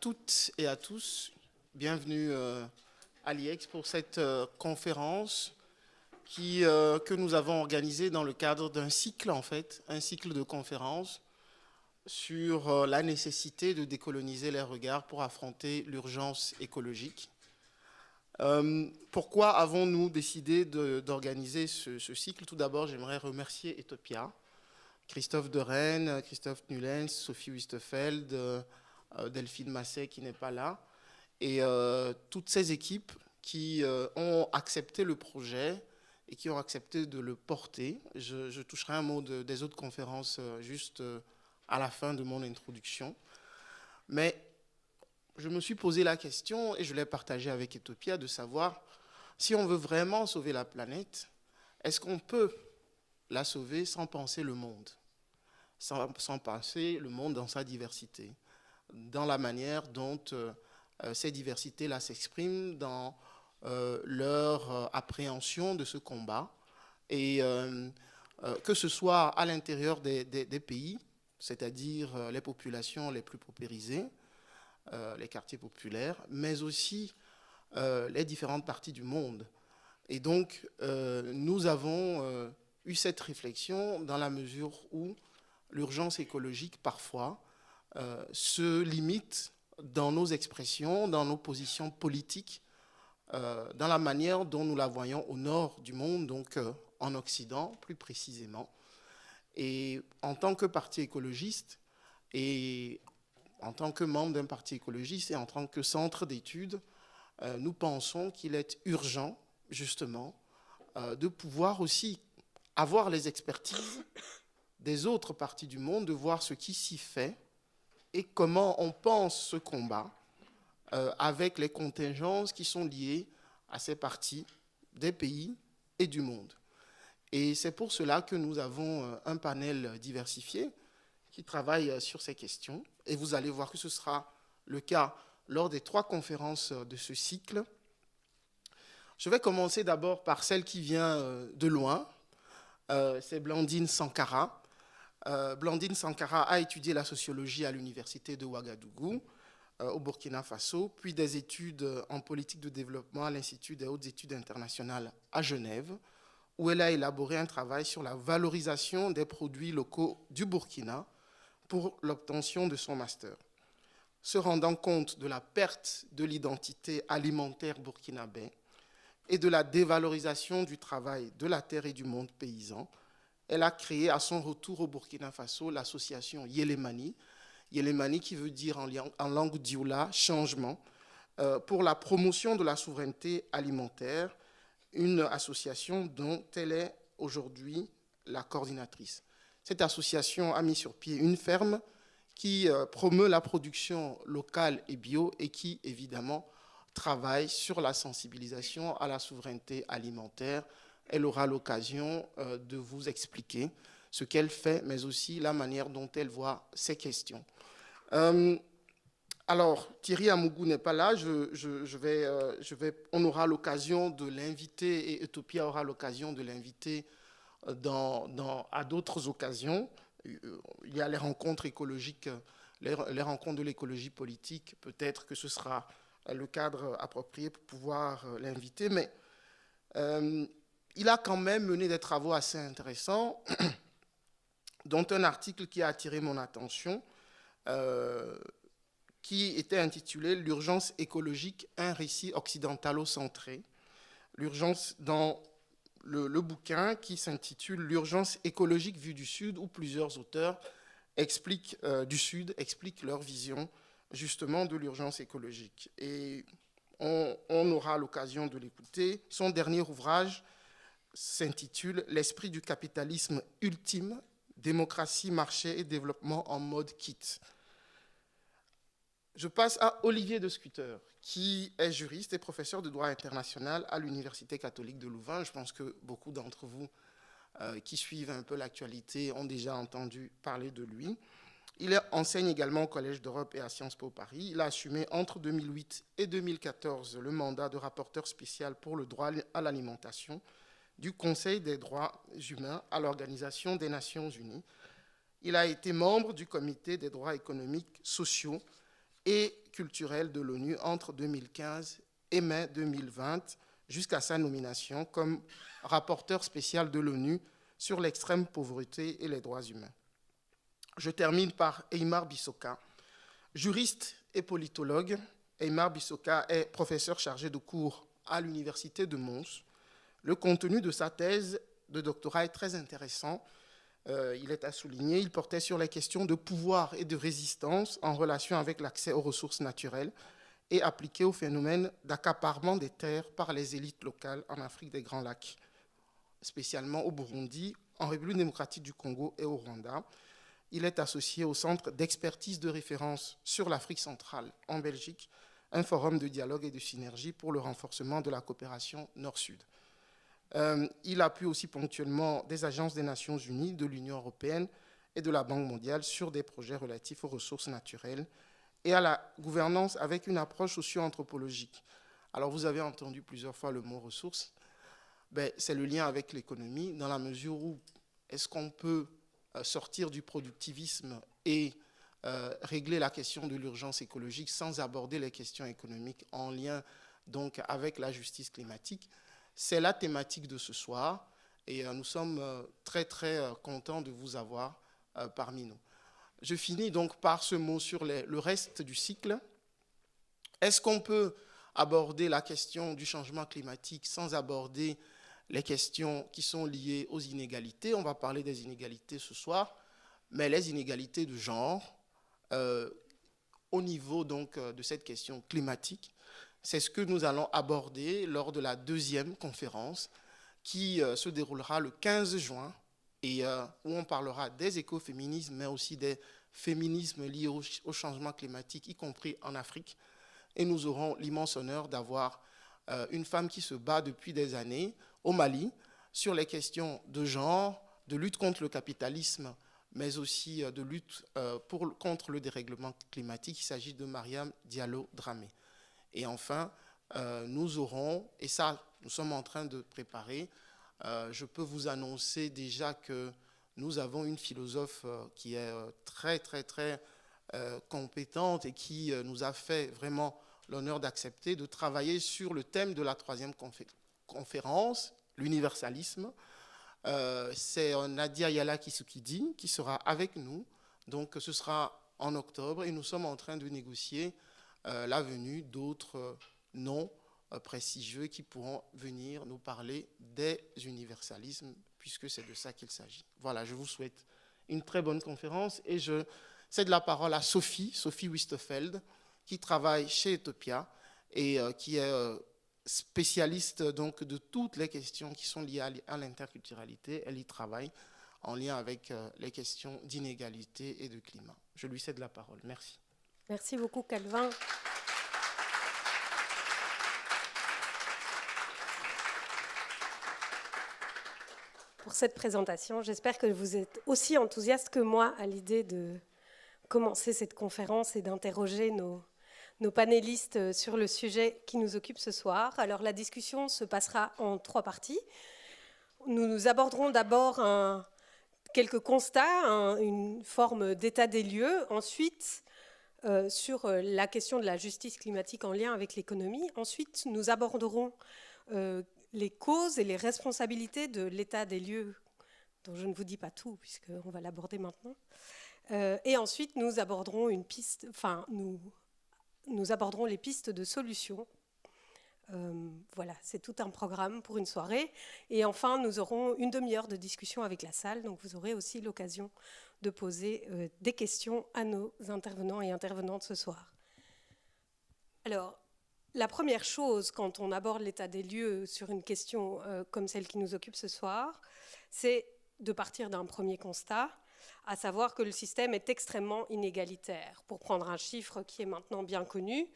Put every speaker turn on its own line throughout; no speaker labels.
toutes et à tous. Bienvenue à l'IEX pour cette conférence que nous avons organisée dans le cadre d'un cycle, en fait, un cycle de conférences sur la nécessité de décoloniser les regards pour affronter l'urgence écologique. Pourquoi avons-nous décidé d'organiser ce cycle? Tout d'abord, j'aimerais remercier Etopia, Christophe Derennes, Christophe Nullens, Sophie Wistefeld, Delphine Masset qui n'est pas là, et toutes ces équipes qui ont accepté le projet et qui ont accepté de le porter. Je toucherai un mot des autres conférences juste à la fin de mon introduction. Mais je me suis posé la question, et je l'ai partagée avec Etopia, de savoir si on veut vraiment sauver la planète, est-ce qu'on peut la sauver sans penser le monde, sans penser le monde dans sa diversité, dans la manière dont ces diversités-là s'expriment, dans leur appréhension de ce combat, et que ce soit à l'intérieur des pays, c'est-à-dire les populations les plus paupérisées, les quartiers populaires, mais aussi les différentes parties du monde. Et donc, nous avons eu cette réflexion dans la mesure où l'urgence écologique, parfois, se limite dans nos expressions, dans nos positions politiques, dans la manière dont nous la voyons au nord du monde, donc en Occident, plus précisément. Et en tant que parti écologiste, et en tant que membre d'un parti écologiste et en tant que centre d'études, nous pensons qu'il est urgent, justement, de pouvoir aussi avoir les expertises des autres parties du monde, de voir ce qui s'y fait et comment on pense ce combat avec les contingences qui sont liées à ces parties des pays et du monde. Et c'est pour cela que nous avons un panel diversifié qui travaille sur ces questions. Et vous allez voir que ce sera le cas lors des 3 conférences de ce cycle. Je vais commencer d'abord par celle qui vient de loin. C'est Blandine Sankara. Blandine Sankara a étudié la sociologie à l'université de Ouagadougou, au Burkina Faso, puis des études en politique de développement à l'Institut des hautes études internationales à Genève, où elle a élaboré un travail sur la valorisation des produits locaux du Burkina pour l'obtention de son master. Se rendant compte de la perte de l'identité alimentaire burkinabé et de la dévalorisation du travail de la terre et du monde paysan, elle a créé à son retour au Burkina Faso l'association Yelemani, Yelemani qui veut dire en langue dioula « changement », pour la promotion de la souveraineté alimentaire, une association dont elle est aujourd'hui la coordinatrice. Cette association a mis sur pied une ferme qui promeut la production locale et bio et qui, évidemment, travaille sur la sensibilisation à la souveraineté alimentaire. Elle aura l'occasion de vous expliquer ce qu'elle fait, mais aussi la manière dont elle voit ces questions. Alors, Thierry Amougou n'est pas là. On aura l'occasion de l'inviter, et Etopia aura l'occasion de l'inviter à d'autres occasions. Il y a les rencontres écologiques, les rencontres de l'écologie politique. Peut-être que ce sera le cadre approprié pour pouvoir l'inviter. Mais il a quand même mené des travaux assez intéressants, dont un article qui a attiré mon attention, qui était intitulé « L'urgence écologique, un récit occidentalo-centré ». L'urgence dans le bouquin qui s'intitule « L'urgence écologique vue du Sud » où plusieurs auteurs du Sud expliquent leur vision justement de l'urgence écologique. Et on aura l'occasion de l'écouter. Son dernier ouvrage s'intitule « L'esprit du capitalisme ultime, démocratie, marché et développement en mode kit ». Je passe à Olivier de Scutter, qui est juriste et professeur de droit international à l'Université catholique de Louvain. Je pense que beaucoup d'entre vous qui suivent un peu l'actualité ont déjà entendu parler de lui. Il enseigne également au Collège d'Europe et à Sciences Po Paris. Il a assumé entre 2008 et 2014 le mandat de rapporteur spécial pour le droit à l'alimentation du Conseil des droits humains à l'Organisation des Nations Unies. Il a été membre du Comité des droits économiques, sociaux et culturel de l'ONU entre 2015 et mai 2020, jusqu'à sa nomination comme rapporteur spécial de l'ONU sur l'extrême pauvreté et les droits humains. Je termine par Eymar Bissoka. Juriste et politologue, Eymar Bissoka est professeur chargé de cours à l'Université de Mons. Le contenu de sa thèse de doctorat est très intéressant. Il est à souligner, il portait sur les questions de pouvoir et de résistance en relation avec l'accès aux ressources naturelles et appliqué au phénomène d'accaparement des terres par les élites locales en Afrique des Grands Lacs, spécialement au Burundi, en République démocratique du Congo et au Rwanda. Il est associé au Centre d'expertise de référence sur l'Afrique centrale en Belgique, un forum de dialogue et de synergie pour le renforcement de la coopération Nord-Sud. Il appuie aussi ponctuellement des agences des Nations Unies, de l'Union européenne et de la Banque mondiale sur des projets relatifs aux ressources naturelles et à la gouvernance avec une approche socio-anthropologique. Alors, vous avez entendu plusieurs fois le mot ressources. C'est le lien avec l'économie, dans la mesure où est-ce qu'on peut sortir du productivisme et régler la question de l'urgence écologique sans aborder les questions économiques en lien donc avec la justice climatique. C'est la thématique de ce soir et nous sommes très contents de vous avoir parmi nous. Je finis donc par ce mot sur le reste du cycle. Est-ce qu'on peut aborder la question du changement climatique sans aborder les questions qui sont liées aux inégalités? On va parler des inégalités ce soir, mais les inégalités de genre au niveau donc de cette question climatique. C'est ce que nous allons aborder lors de la deuxième conférence qui se déroulera le 15 juin et où on parlera des écoféminismes, mais aussi des féminismes liés au changement climatique, y compris en Afrique. Et nous aurons l'immense honneur d'avoir une femme qui se bat depuis des années au Mali sur les questions de genre, de lutte contre le capitalisme, mais aussi de lutte contre le dérèglement climatique. Il s'agit de Mariam Diallo Dramé. Et enfin, nous aurons, et ça, nous sommes en train de préparer, je peux vous annoncer déjà que nous avons une philosophe qui est très compétente et qui nous a fait vraiment l'honneur d'accepter de travailler sur le thème de la troisième conférence, l'universalisme. C'est Nadia Yala Kisukidi qui sera avec nous. Donc, ce sera en octobre et nous sommes en train de négocier la venue d'autres noms prestigieux qui pourront venir nous parler des universalismes, puisque c'est de ça qu'il s'agit. Voilà, je vous souhaite une très bonne conférence et je cède la parole à Sophie Wistefeld, qui travaille chez Ethiopia et qui est spécialiste donc, de toutes les questions qui sont liées à l'interculturalité. Elle y travaille en lien avec les questions d'inégalité et de climat. Je lui cède la parole. Merci.
Merci beaucoup, Calvin. Pour cette présentation, j'espère que vous êtes aussi enthousiaste que moi à l'idée de commencer cette conférence et d'interroger nos panélistes sur le sujet qui nous occupe ce soir. Alors, la discussion se passera en 3 parties. Nous aborderons d'abord quelques constats, une forme d'état des lieux. Ensuite, sur la question de la justice climatique en lien avec l'économie. Ensuite, nous aborderons les causes et les responsabilités de l'état des lieux, dont je ne vous dis pas tout, puisqu'on va l'aborder maintenant. Et ensuite, nous aborderons nous aborderons les pistes de solutions. Voilà, c'est tout un programme pour une soirée. Et enfin, nous aurons une demi-heure de discussion avec la salle, donc vous aurez aussi l'occasion de poser des questions à nos intervenants et intervenantes ce soir. Alors, la première chose, quand on aborde l'état des lieux sur une question comme celle qui nous occupe ce soir, c'est de partir d'un premier constat, à savoir que le système est extrêmement inégalitaire. Pour prendre un chiffre qui est maintenant bien connu,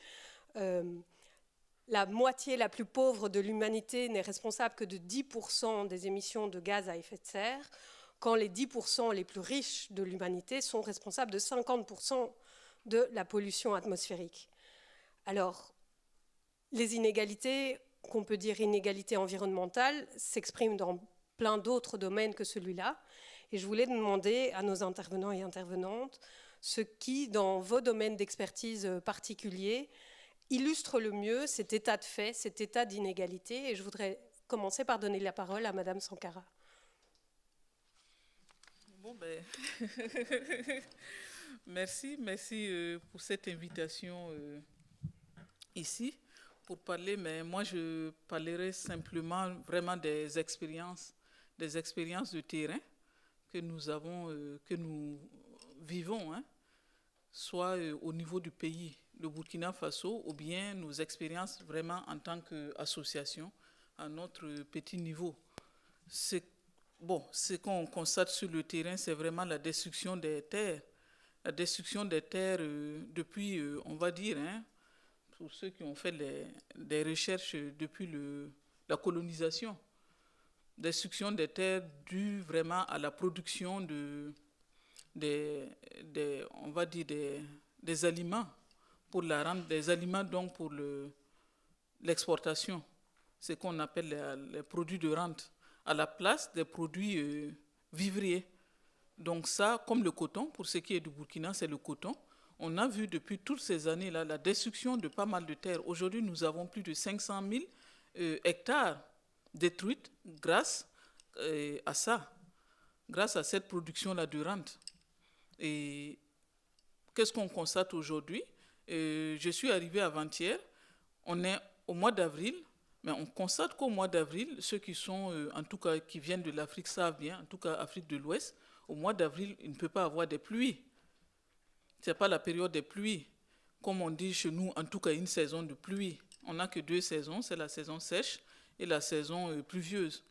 la moitié la plus pauvre de l'humanité n'est responsable que de 10% des émissions de gaz à effet de serre, quand les 10% les plus riches de l'humanité sont responsables de 50% de la pollution atmosphérique. Alors, les inégalités, qu'on peut dire inégalités environnementales, s'expriment dans plein d'autres domaines que celui-là. Et je voulais demander à nos intervenants et intervenantes ce qui, dans vos domaines d'expertise particuliers, illustre le mieux cet état de fait, cet état d'inégalité. Et je voudrais commencer par donner la parole à Madame Sankara.
Bon, ben, merci pour cette invitation ici pour parler, mais moi je parlerai simplement vraiment des expériences de terrain que nous avons, que nous vivons, hein, soit au niveau du pays, le Burkina Faso, ou bien nos expériences vraiment en tant qu'association à notre petit niveau. Ce qu'on constate sur le terrain, c'est vraiment la destruction des terres. La destruction des terres depuis, on va dire, hein, pour ceux qui ont fait des recherches depuis la colonisation. Destruction des terres due vraiment à la production on va dire des aliments pour la rente, des aliments donc pour l'exportation, ce qu'on appelle les produits de rente, à la place des produits vivriers. Donc ça, comme le coton, pour ce qui est du Burkina, c'est le coton. On a vu depuis toutes ces années-là la destruction de pas mal de terres. Aujourd'hui, nous avons plus de 500 000 hectares détruites grâce à ça, grâce à cette production-là de rente. Et qu'est-ce qu'on constate aujourd'hui? Je suis arrivé avant-hier, on est au mois d'avril, mais on constate qu'au mois d'avril, ceux qui sont, en tout cas, qui viennent de l'Afrique savent bien, en tout cas Afrique de l'Ouest, au mois d'avril, il ne peut pas avoir des pluies. Ce n'est pas la période des pluies. Comme on dit chez nous, en tout cas, une saison de pluie. On n'a que 2 saisons, c'est la saison sèche et la saison pluvieuse.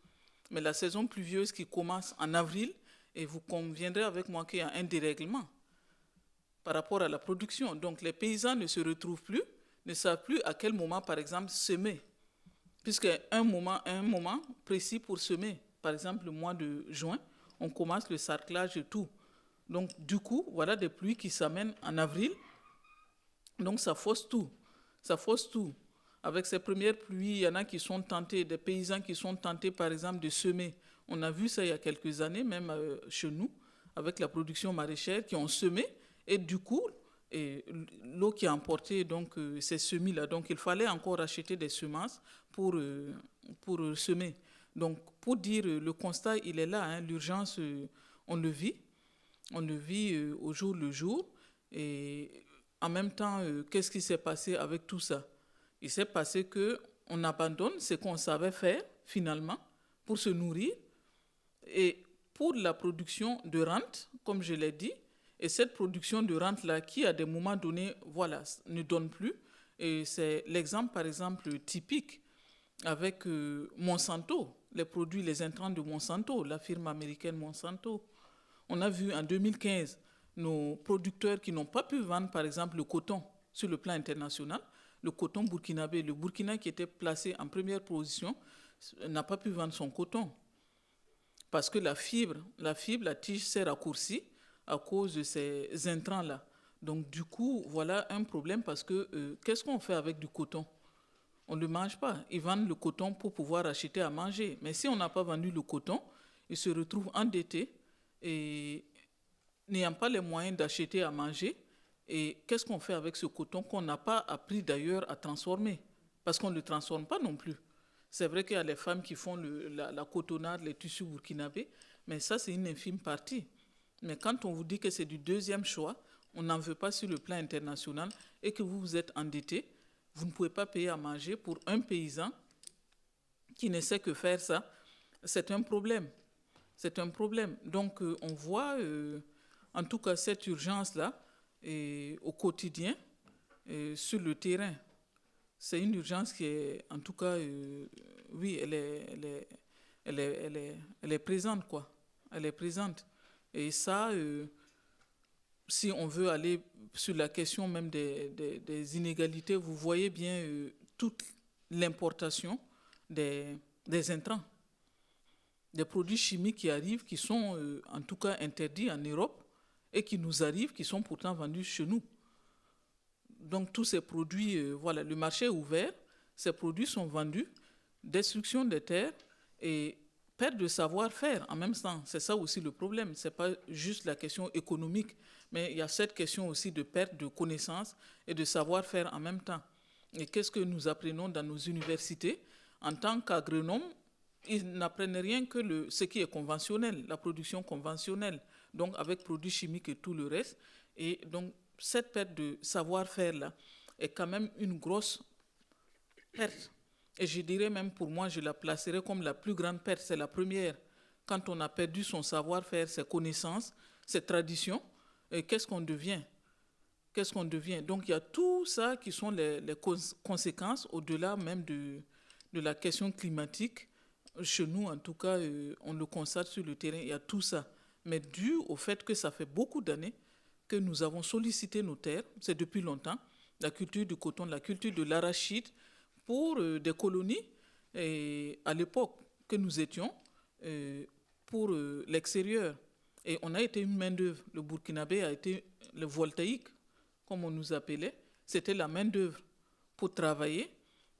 Mais la saison pluvieuse qui commence en avril, et vous conviendrez avec moi qu'il y a un dérèglement par rapport à la production. Donc les paysans ne se retrouvent plus, ne savent plus à quel moment, par exemple, semer. Puisqu'il y a un moment précis pour semer. Par exemple, le mois de juin, on commence le sarclage et tout. Donc, du coup, voilà des pluies qui s'amènent en avril. Donc, ça fausse tout. Ça fausse tout. Avec ces premières pluies, il y en a qui sont tentés, des paysans qui sont tentés, par exemple, de semer. On a vu ça il y a quelques années, même chez nous, avec la production maraîchère, qui ont semé. Et du coup, l'eau qui a emporté donc, ces semis-là. Donc, il fallait encore acheter des semences pour semer. Donc, pour dire, le constat, il est là. Hein, l'urgence, on le vit. On le vit au jour le jour. Et en même temps, qu'est-ce qui s'est passé avec tout ça? Il s'est passé qu'on abandonne ce qu'on savait faire, finalement, pour se nourrir. Et pour la production de rente, comme je l'ai dit, et cette production de rente-là, qui à des moments donnés, voilà, ne donne plus. Et c'est l'exemple, par exemple, typique avec Monsanto, les produits, les intrants de Monsanto, la firme américaine Monsanto. On a vu en 2015 nos producteurs qui n'ont pas pu vendre, par exemple, le coton sur le plan international, le coton burkinabé, le Burkina qui était placé en première position, n'a pas pu vendre son coton. Parce que la fibre, la tige s'est raccourcie à cause de ces intrants-là. Donc, du coup, voilà un problème parce que qu'est-ce qu'on fait avec du coton? On ne le mange pas. Ils vendent le coton pour pouvoir acheter à manger. Mais si on n'a pas vendu le coton, ils se retrouvent endettés et n'ayant pas les moyens d'acheter à manger. Et qu'est-ce qu'on fait avec ce coton qu'on n'a pas appris d'ailleurs à transformer? Parce qu'on ne le transforme pas non plus. C'est vrai qu'il y a les femmes qui font la cotonnade, les tissus burkinabés, mais ça, c'est une infime partie. Mais quand on vous dit que c'est du deuxième choix, on n'en veut pas sur le plan international et que vous vous êtes endetté, vous ne pouvez pas payer à manger pour un paysan qui ne sait que faire ça. C'est un problème. C'est un problème. Donc, on voit, en tout cas, cette urgence-là au quotidien, sur le terrain. C'est une urgence qui est, en tout cas, oui, elle est présente, quoi. Elle est présente. Et ça, si on veut aller sur la question même des inégalités, vous voyez bien toute l'importation des intrants, des produits chimiques qui arrivent, qui sont en tout cas interdits en Europe et qui nous arrivent, qui sont pourtant vendus chez nous. Donc tous ces produits, voilà, le marché est ouvert, ces produits sont vendus, destruction des terres, et perte de savoir-faire en même temps. C'est ça aussi le problème. Ce n'est pas juste la question économique, mais il y a cette question aussi de perte de connaissances et de savoir-faire en même temps. Et qu'est-ce que nous apprenons dans nos universités? En tant qu'agronomes, ils n'apprennent rien que ce qui est conventionnel, la production conventionnelle, donc avec produits chimiques et tout le reste. Et donc, cette perte de savoir-faire-là est quand même une grosse perte. Et je dirais même, pour moi, je la placerais comme la plus grande perte. C'est la première. Quand on a perdu son savoir-faire, ses connaissances, ses traditions, et qu'est-ce qu'on devient? Qu'est-ce qu'on devient? Donc, il y a tout ça qui sont les conséquences, au-delà même de la question climatique. Chez nous, en tout cas, on le constate sur le terrain, il y a tout ça. Mais dû au fait que ça fait beaucoup d'années que nous avons sollicité nos terres, c'est depuis longtemps, la culture du coton, la culture de l'arachide, pour des colonies, et à l'époque que nous étions, pour l'extérieur. Et on a été une main-d'œuvre. Le Burkinabé a été le voltaïque, comme on nous appelait. C'était la main-d'œuvre pour travailler.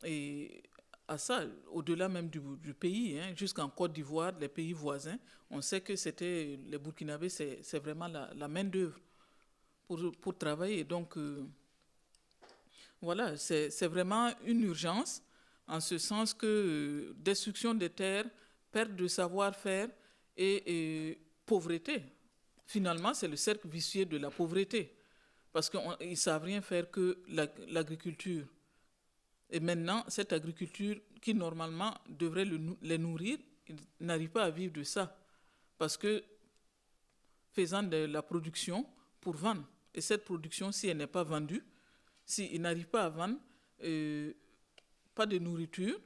Et à ça, au-delà même du pays, hein, jusqu'en Côte d'Ivoire, les pays voisins, on sait que c'était les Burkinabés, c'est vraiment la main-d'œuvre pour travailler. Donc, voilà, c'est vraiment une urgence, en ce sens que destruction des terres, perte de savoir-faire et pauvreté. Finalement, c'est le cercle vicieux de la pauvreté, parce qu'ils ne savent rien faire que l'agriculture. Et maintenant, cette agriculture qui, normalement, devrait les nourrir, ils n'arrivent pas à vivre de ça, parce que faisant de la production pour vendre, et cette production, si elle n'est pas vendue, s'ils n'arrivent pas à vendre, pas de nourriture,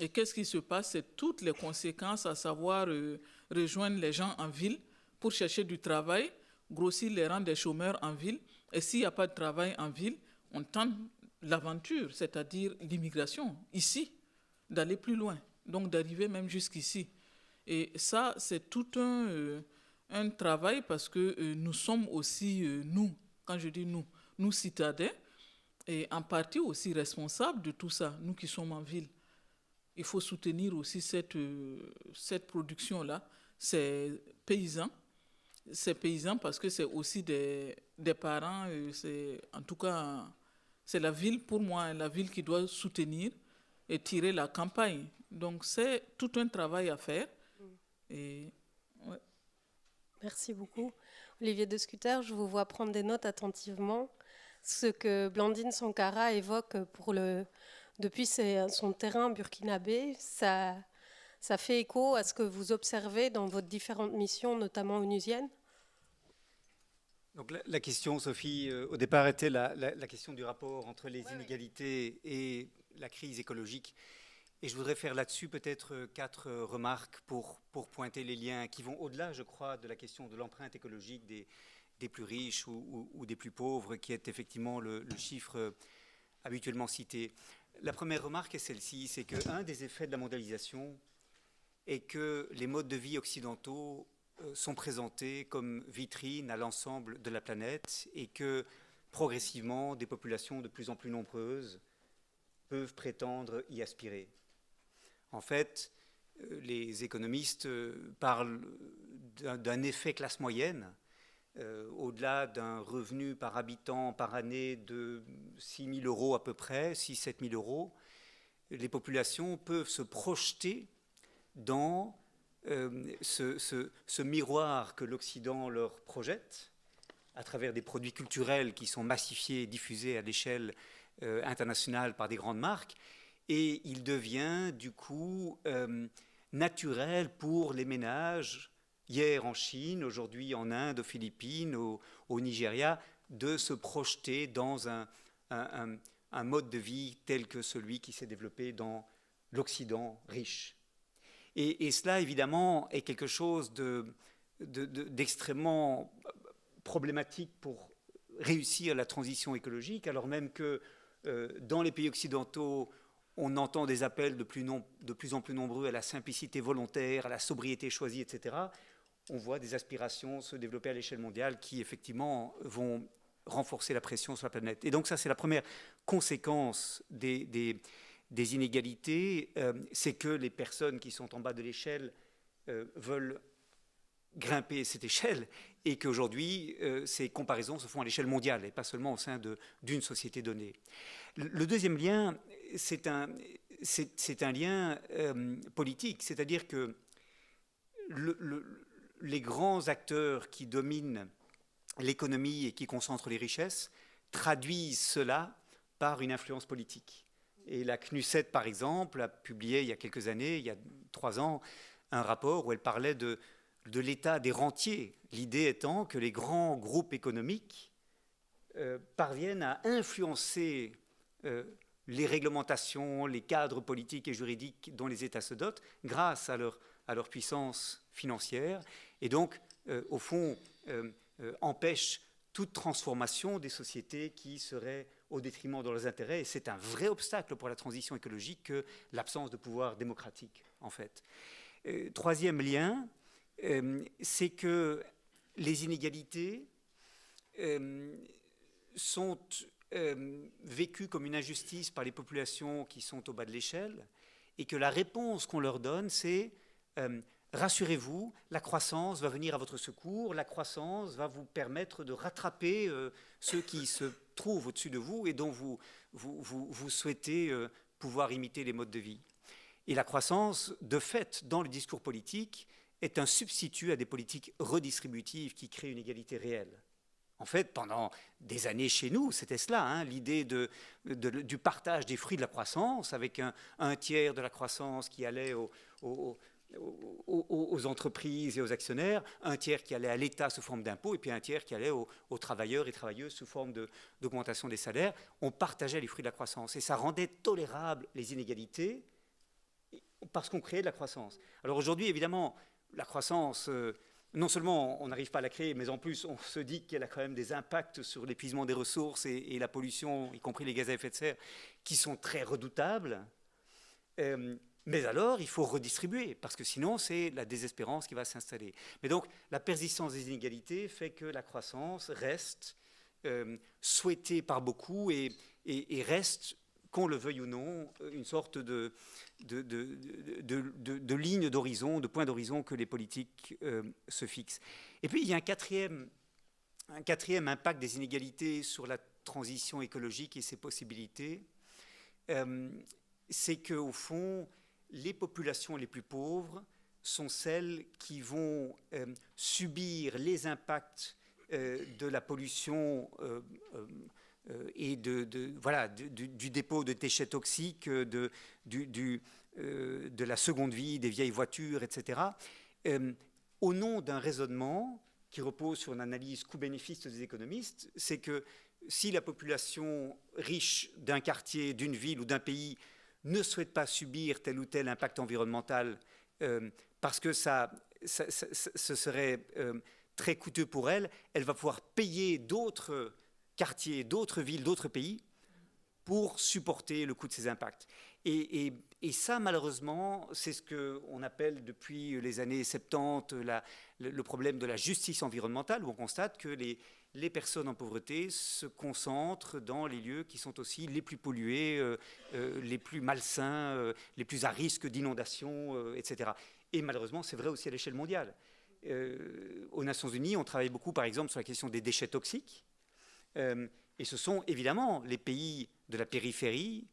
et qu'est-ce qui se passe? C'est toutes les conséquences, à savoir rejoindre les gens en ville pour chercher du travail, grossir les rangs des chômeurs en ville, et s'il n'y a pas de travail en ville, on tente l'aventure, c'est-à-dire l'immigration, ici, d'aller plus loin, donc d'arriver même jusqu'ici. Et ça, c'est tout un travail, parce que nous sommes aussi, nous, quand je dis nous citadins, et en partie aussi responsables de tout ça, nous qui sommes en ville. Il faut soutenir aussi cette production-là, ces paysans parce que c'est aussi des parents, en tout cas, c'est la ville pour moi, la ville qui doit soutenir et tirer la campagne. Donc c'est tout un travail à faire. Et, ouais.
Merci beaucoup. Olivier de Scutter, je vous vois prendre des notes attentivement. Ce que Blandine Sankara évoque depuis son terrain burkinabé, ça fait écho à ce que vous observez dans vos différentes missions, notamment onusiennes.
Donc la question, Sophie, au départ était la question du rapport entre les inégalités et la crise écologique. Et je voudrais faire là-dessus peut-être 4 remarques pour pointer les liens qui vont au-delà, je crois, de la question de l'empreinte écologique des plus riches ou des plus pauvres, qui est effectivement le chiffre habituellement cité. La première remarque est celle-ci, c'est qu'un des effets de la mondialisation est que les modes de vie occidentaux sont présentés comme vitrines à l'ensemble de la planète et que progressivement des populations de plus en plus nombreuses peuvent prétendre y aspirer. En fait, les économistes parlent d'un effet classe moyenne, au-delà d'un revenu par habitant par année de 6 000 € à peu près, 6 000 à 7 000 €, les populations peuvent se projeter dans ce miroir que l'Occident leur projette à travers des produits culturels qui sont massifiés et diffusés à l'échelle internationale par des grandes marques. Et il devient du coup naturel pour les ménages, hier en Chine, aujourd'hui en Inde, aux Philippines, au Nigeria, de se projeter dans un mode de vie tel que celui qui s'est développé dans l'Occident riche. Et cela, évidemment, est quelque chose d'extrêmement problématique pour réussir la transition écologique, alors même que dans les pays occidentaux, on entend des appels de plus en plus nombreux à la simplicité volontaire, à la sobriété choisie, etc. On voit des aspirations se développer à l'échelle mondiale qui, effectivement, vont renforcer la pression sur la planète. Et donc ça, c'est la première conséquence des inégalités, c'est que les personnes qui sont en bas de l'échelle veulent grimper cette échelle et qu'aujourd'hui, ces comparaisons se font à l'échelle mondiale et pas seulement au sein d'une société donnée. Le deuxième lien, c'est un lien politique, c'est-à-dire que les grands acteurs qui dominent l'économie et qui concentrent les richesses traduisent cela par une influence politique. Et la CNUSET, par exemple, a publié il y a quelques années, il y a 3 ans, un rapport où elle parlait de l'état des rentiers, l'idée étant que les grands groupes économiques parviennent à influencer les réglementations, les cadres politiques et juridiques dont les États se dotent grâce à leur puissance financière et donc, au fond, empêchent toute transformation des sociétés qui seraient au détriment de leurs intérêts. Et c'est un vrai obstacle pour la transition écologique que l'absence de pouvoir démocratique, en fait. Troisième lien, c'est que les inégalités sont vécues comme une injustice par les populations qui sont au bas de l'échelle et que la réponse qu'on leur donne, c'est rassurez-vous, la croissance va venir à votre secours, la croissance va vous permettre de rattraper ceux qui se trouvent au-dessus de vous et dont vous souhaitez pouvoir imiter les modes de vie. Et la croissance, de fait, dans le discours politique, est un substitut à des politiques redistributives qui créent une égalité réelle. En fait, pendant des années chez nous, c'était cela, hein, l'idée du partage des fruits de la croissance, avec un tiers de la croissance qui allait aux entreprises et aux actionnaires, un tiers qui allait à l'État sous forme d'impôts, et puis un tiers qui allait aux travailleurs et travailleuses sous forme d'augmentation des salaires. On partageait les fruits de la croissance, et ça rendait tolérables les inégalités, parce qu'on créait de la croissance. Alors aujourd'hui, évidemment, la croissance, non seulement on n'arrive pas à la créer, mais en plus on se dit qu'elle a quand même des impacts sur l'épuisement des ressources et la pollution, y compris les gaz à effet de serre, qui sont très redoutables. Mais alors, il faut redistribuer, parce que sinon, c'est la désespérance qui va s'installer. Mais donc, la persistance des inégalités fait que la croissance reste souhaitée par beaucoup et reste, qu'on le veuille ou non, une sorte de ligne d'horizon, de point d'horizon que les politiques se fixent. Et puis, il y a un quatrième impact des inégalités sur la transition écologique et ses possibilités, c'est qu'au fond, les populations les plus pauvres sont celles qui vont subir les impacts de la pollution et du dépôt de déchets toxiques, de la seconde vie des vieilles voitures, etc., au nom d'un raisonnement qui repose sur une analyse coût-bénéfice des économistes, c'est que si la population riche d'un quartier, d'une ville ou d'un pays ne souhaite pas subir tel ou tel impact environnemental parce que ce serait très coûteux pour elle, elle va pouvoir payer d'autres quartiers, d'autres villes, d'autres pays pour supporter le coût de ces impacts. Et ça, malheureusement, c'est ce qu'on appelle depuis les années 70 le problème de la justice environnementale, où on constate que les personnes en pauvreté se concentrent dans les lieux qui sont aussi les plus pollués, les plus malsains, les plus à risque d'inondation, etc. Et malheureusement, c'est vrai aussi à l'échelle mondiale. Aux Nations Unies, on travaille beaucoup, par exemple, sur la question des déchets toxiques. Et ce sont évidemment les pays de la périphérie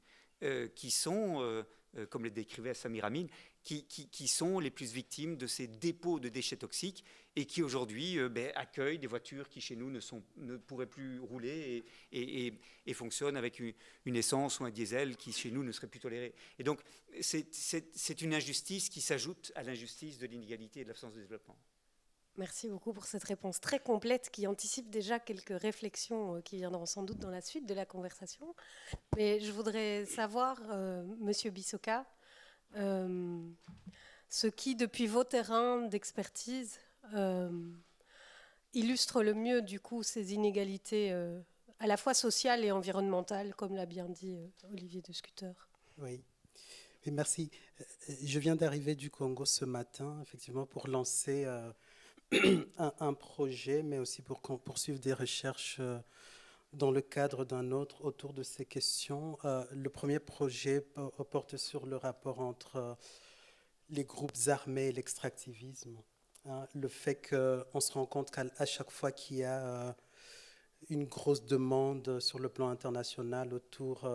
qui sont, comme le décrivait Samir Amin, qui sont les plus victimes de ces dépôts de déchets toxiques et qui aujourd'hui accueillent des voitures qui chez nous ne pourraient plus rouler et fonctionnent avec une essence ou un diesel qui chez nous ne serait plus toléré. Et donc c'est une injustice qui s'ajoute à l'injustice de l'inégalité et de l'absence de développement.
Merci beaucoup pour cette réponse très complète qui anticipe déjà quelques réflexions qui viendront sans doute dans la suite de la conversation. Mais je voudrais savoir, Monsieur Bisoka, ce qui, depuis vos terrains d'expertise, illustre le mieux du coup ces inégalités à la fois sociales et environnementales, comme l'a bien dit Olivier de Scutter.
Oui. Et merci. Je viens d'arriver du Congo ce matin, effectivement, pour lancer un projet, mais aussi pour poursuivre des recherches dans le cadre d'un autre autour de ces questions. Le premier projet porte sur le rapport entre les groupes armés et l'extractivisme. Hein, le fait qu'on se rend compte qu'à chaque fois qu'il y a une grosse demande sur le plan international autour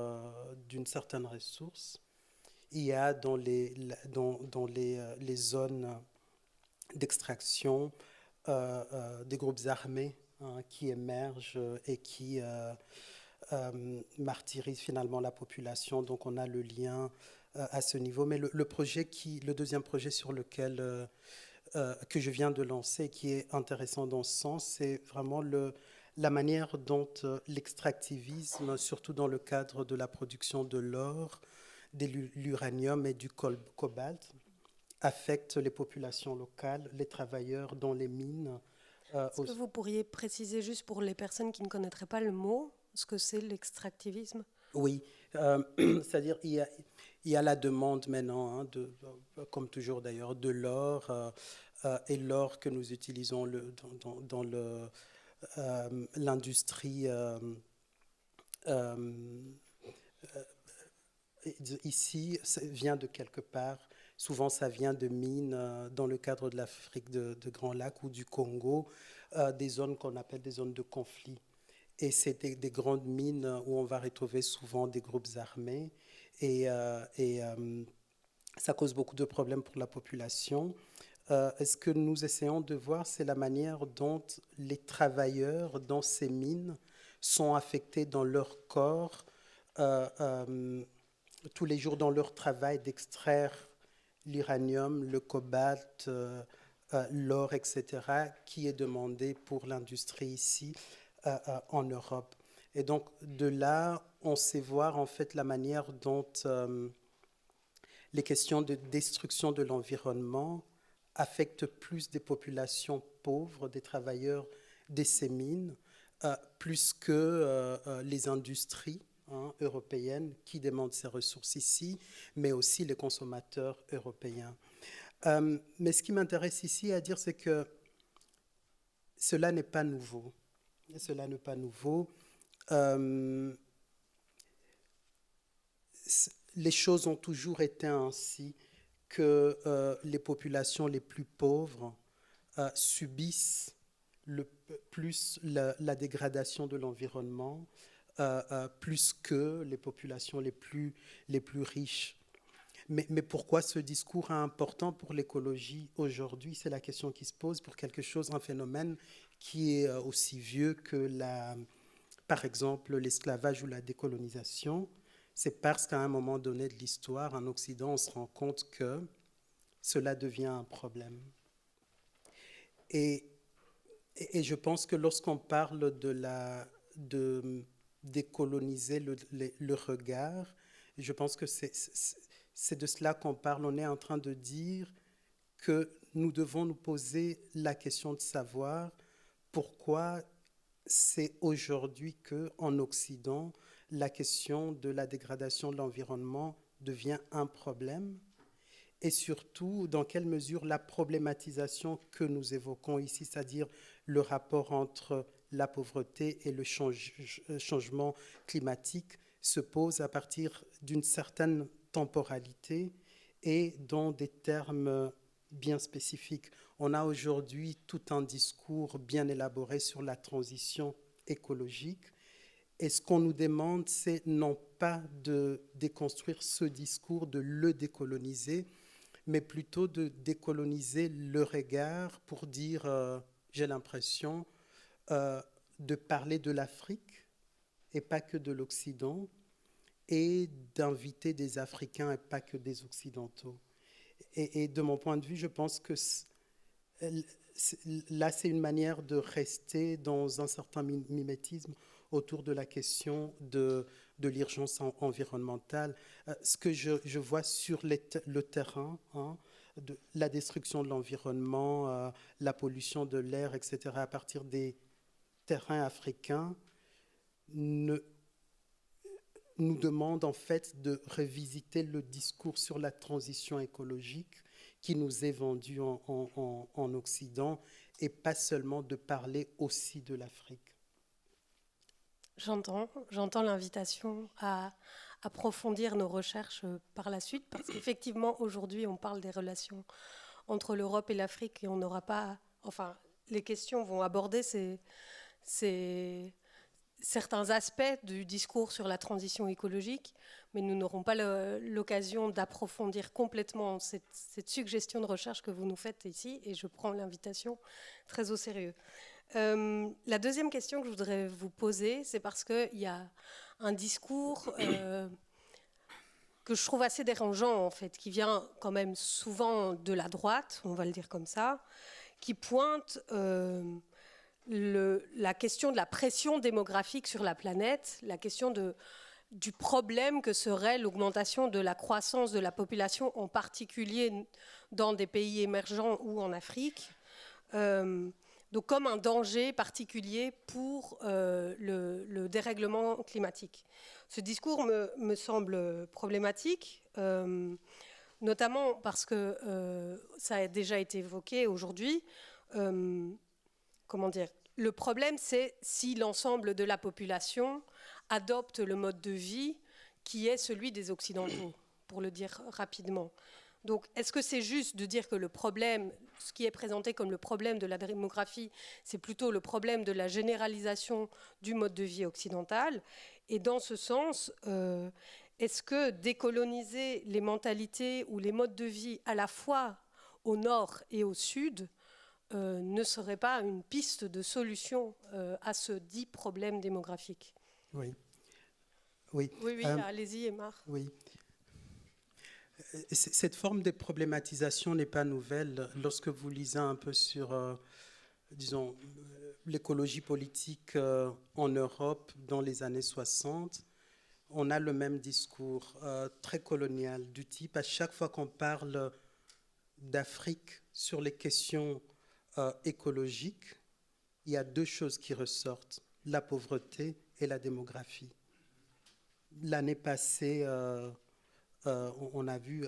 d'une certaine ressource, il y a dans les zones d'extraction des groupes armés qui émergent et qui martyrisent finalement la population. Donc on a le lien à ce niveau. Mais le deuxième projet sur lequel que je viens de lancer, qui est intéressant dans ce sens, c'est vraiment la manière dont l'extractivisme, surtout dans le cadre de la production de l'or, de l'uranium et du cobalt, affecte les populations locales, les travailleurs dans les mines.
Est-ce que vous pourriez préciser juste pour les personnes qui ne connaîtraient pas le mot, ce que c'est l'extractivisme?
Oui, c'est-à-dire il y a la demande maintenant, hein, comme toujours d'ailleurs, de l'or, et l'or que nous utilisons dans l'industrie ici vient de quelque part. Souvent, ça vient de mines dans le cadre de l'Afrique de Grand Lac ou du Congo, des zones qu'on appelle des zones de conflit. Et c'est des grandes mines où on va retrouver souvent des groupes armés. Et ça cause beaucoup de problèmes pour la population. Ce que nous essayons de voir, c'est la manière dont les travailleurs dans ces mines sont affectés dans leur corps tous les jours dans leur travail d'extraire l'uranium, le cobalt, l'or, etc., qui est demandé pour l'industrie ici en Europe. Et donc, de là, on sait voir en fait la manière dont les questions de destruction de l'environnement affectent plus des populations pauvres, des travailleurs de ces mines, plus que les industries européennes qui demandent ces ressources ici, mais aussi les consommateurs européens. Mais ce qui m'intéresse ici à dire, c'est que cela n'est pas nouveau. Cela n'est pas nouveau. Les choses ont toujours été ainsi, que les populations les plus pauvres subissent plus la dégradation de l'environnement, plus que les populations les plus riches. Mais pourquoi ce discours est important pour l'écologie aujourd'hui? C'est la question qui se pose pour quelque chose, un phénomène qui est aussi vieux que, par exemple, l'esclavage ou la décolonisation. C'est parce qu'à un moment donné de l'histoire, en Occident, on se rend compte que cela devient un problème. Et je pense que lorsqu'on parle de décoloniser le regard, je pense que c'est de cela qu'on parle. On est en train de dire que nous devons nous poser la question de savoir pourquoi c'est aujourd'hui qu'en Occident, la question de la dégradation de l'environnement devient un problème, et surtout dans quelle mesure la problématisation que nous évoquons ici, c'est-à-dire le rapport entre la pauvreté et le changement climatique, se pose à partir d'une certaine temporalité et dans des termes bien spécifiques. On a aujourd'hui tout un discours bien élaboré sur la transition écologique, et ce qu'on nous demande, c'est non pas de déconstruire ce discours, de le décoloniser, mais plutôt de décoloniser le regard pour dire, j'ai l'impression, de parler de l'Afrique et pas que de l'Occident, et d'inviter des Africains et pas que des Occidentaux. Et de mon point de vue, je pense que là, c'est une manière de rester dans un certain mimétisme autour de la question de l'urgence environnementale. Ce que je vois sur le terrain, de la destruction de l'environnement, la pollution de l'air, etc., à partir des terrains africains, nous demande en fait de revisiter le discours sur la transition écologique qui nous est vendu en Occident, et pas seulement de parler aussi de l'Afrique.
J'entends l'invitation à approfondir nos recherches par la suite, parce qu'effectivement, aujourd'hui, on parle des relations entre l'Europe et l'Afrique et on n'aura pas... Enfin, les questions vont aborder certains aspects du discours sur la transition écologique, mais nous n'aurons pas l'occasion d'approfondir complètement cette suggestion de recherche que vous nous faites ici, et je prends l'invitation très au sérieux. La deuxième question que je voudrais vous poser, c'est parce qu'il y a un discours que je trouve assez dérangeant, en fait, qui vient quand même souvent de la droite, on va le dire comme ça, qui pointe la question de la pression démographique sur la planète, la question du problème que serait l'augmentation de la croissance de la population, en particulier dans des pays émergents ou en Afrique. Donc comme un danger particulier pour le dérèglement climatique. Ce discours me semble problématique, notamment parce que ça a déjà été évoqué aujourd'hui. Comment dire ? Le problème, c'est si l'ensemble de la population adopte le mode de vie qui est celui des Occidentaux, pour le dire rapidement. Donc, est-ce que c'est juste de dire que le problème, ce qui est présenté comme le problème de la démographie, c'est plutôt le problème de la généralisation du mode de vie occidental ? Et dans ce sens, est-ce que décoloniser les mentalités ou les modes de vie à la fois au nord et au sud ne serait pas une piste de solution à ce dit problème démographique ?
Oui. Oui,
allez-y, Aymar.
Oui. Cette forme de problématisation n'est pas nouvelle. Lorsque vous lisez un peu sur, disons, l'écologie politique en Europe dans les années 60, on a le même discours très colonial, du type, à chaque fois qu'on parle d'Afrique sur les questions écologiques, il y a deux choses qui ressortent, la pauvreté et la démographie. L'année passée, on a vu,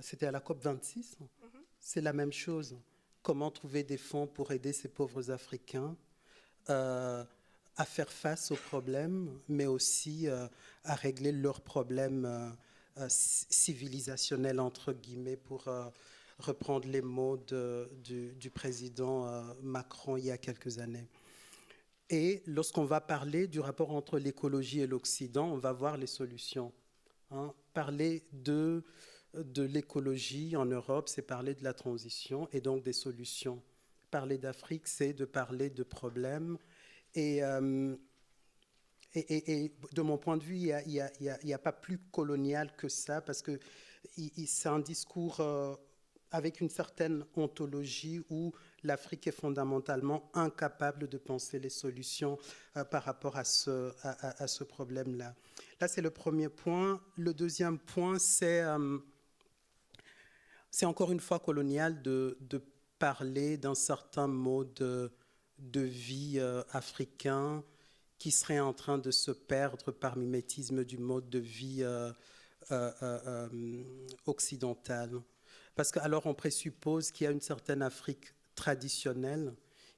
c'était à la COP 26, c'est la même chose. Comment trouver des fonds pour aider ces pauvres Africains à faire face aux problèmes, mais aussi à régler leurs problèmes civilisationnels, entre guillemets, pour reprendre les mots du président Macron il y a quelques années. Et lorsqu'on va parler du rapport entre l'écologie et l'Occident, on va voir les solutions. Parler de l'écologie en Europe, c'est parler de la transition et donc des solutions. Parler d'Afrique, c'est de parler de problèmes. Et de mon point de vue, il n'y a pas plus colonial que ça, parce que c'est un discours avec une certaine ontologie où l'Afrique est fondamentalement incapable de penser les solutions par rapport à ce problème-là. Là, c'est le premier point. Le deuxième point, c'est encore une fois colonial de parler d'un certain mode de vie africain qui serait en train de se perdre par mimétisme du mode de vie occidental. Parce qu'alors on présuppose qu'il y a une certaine Afrique traditionnelle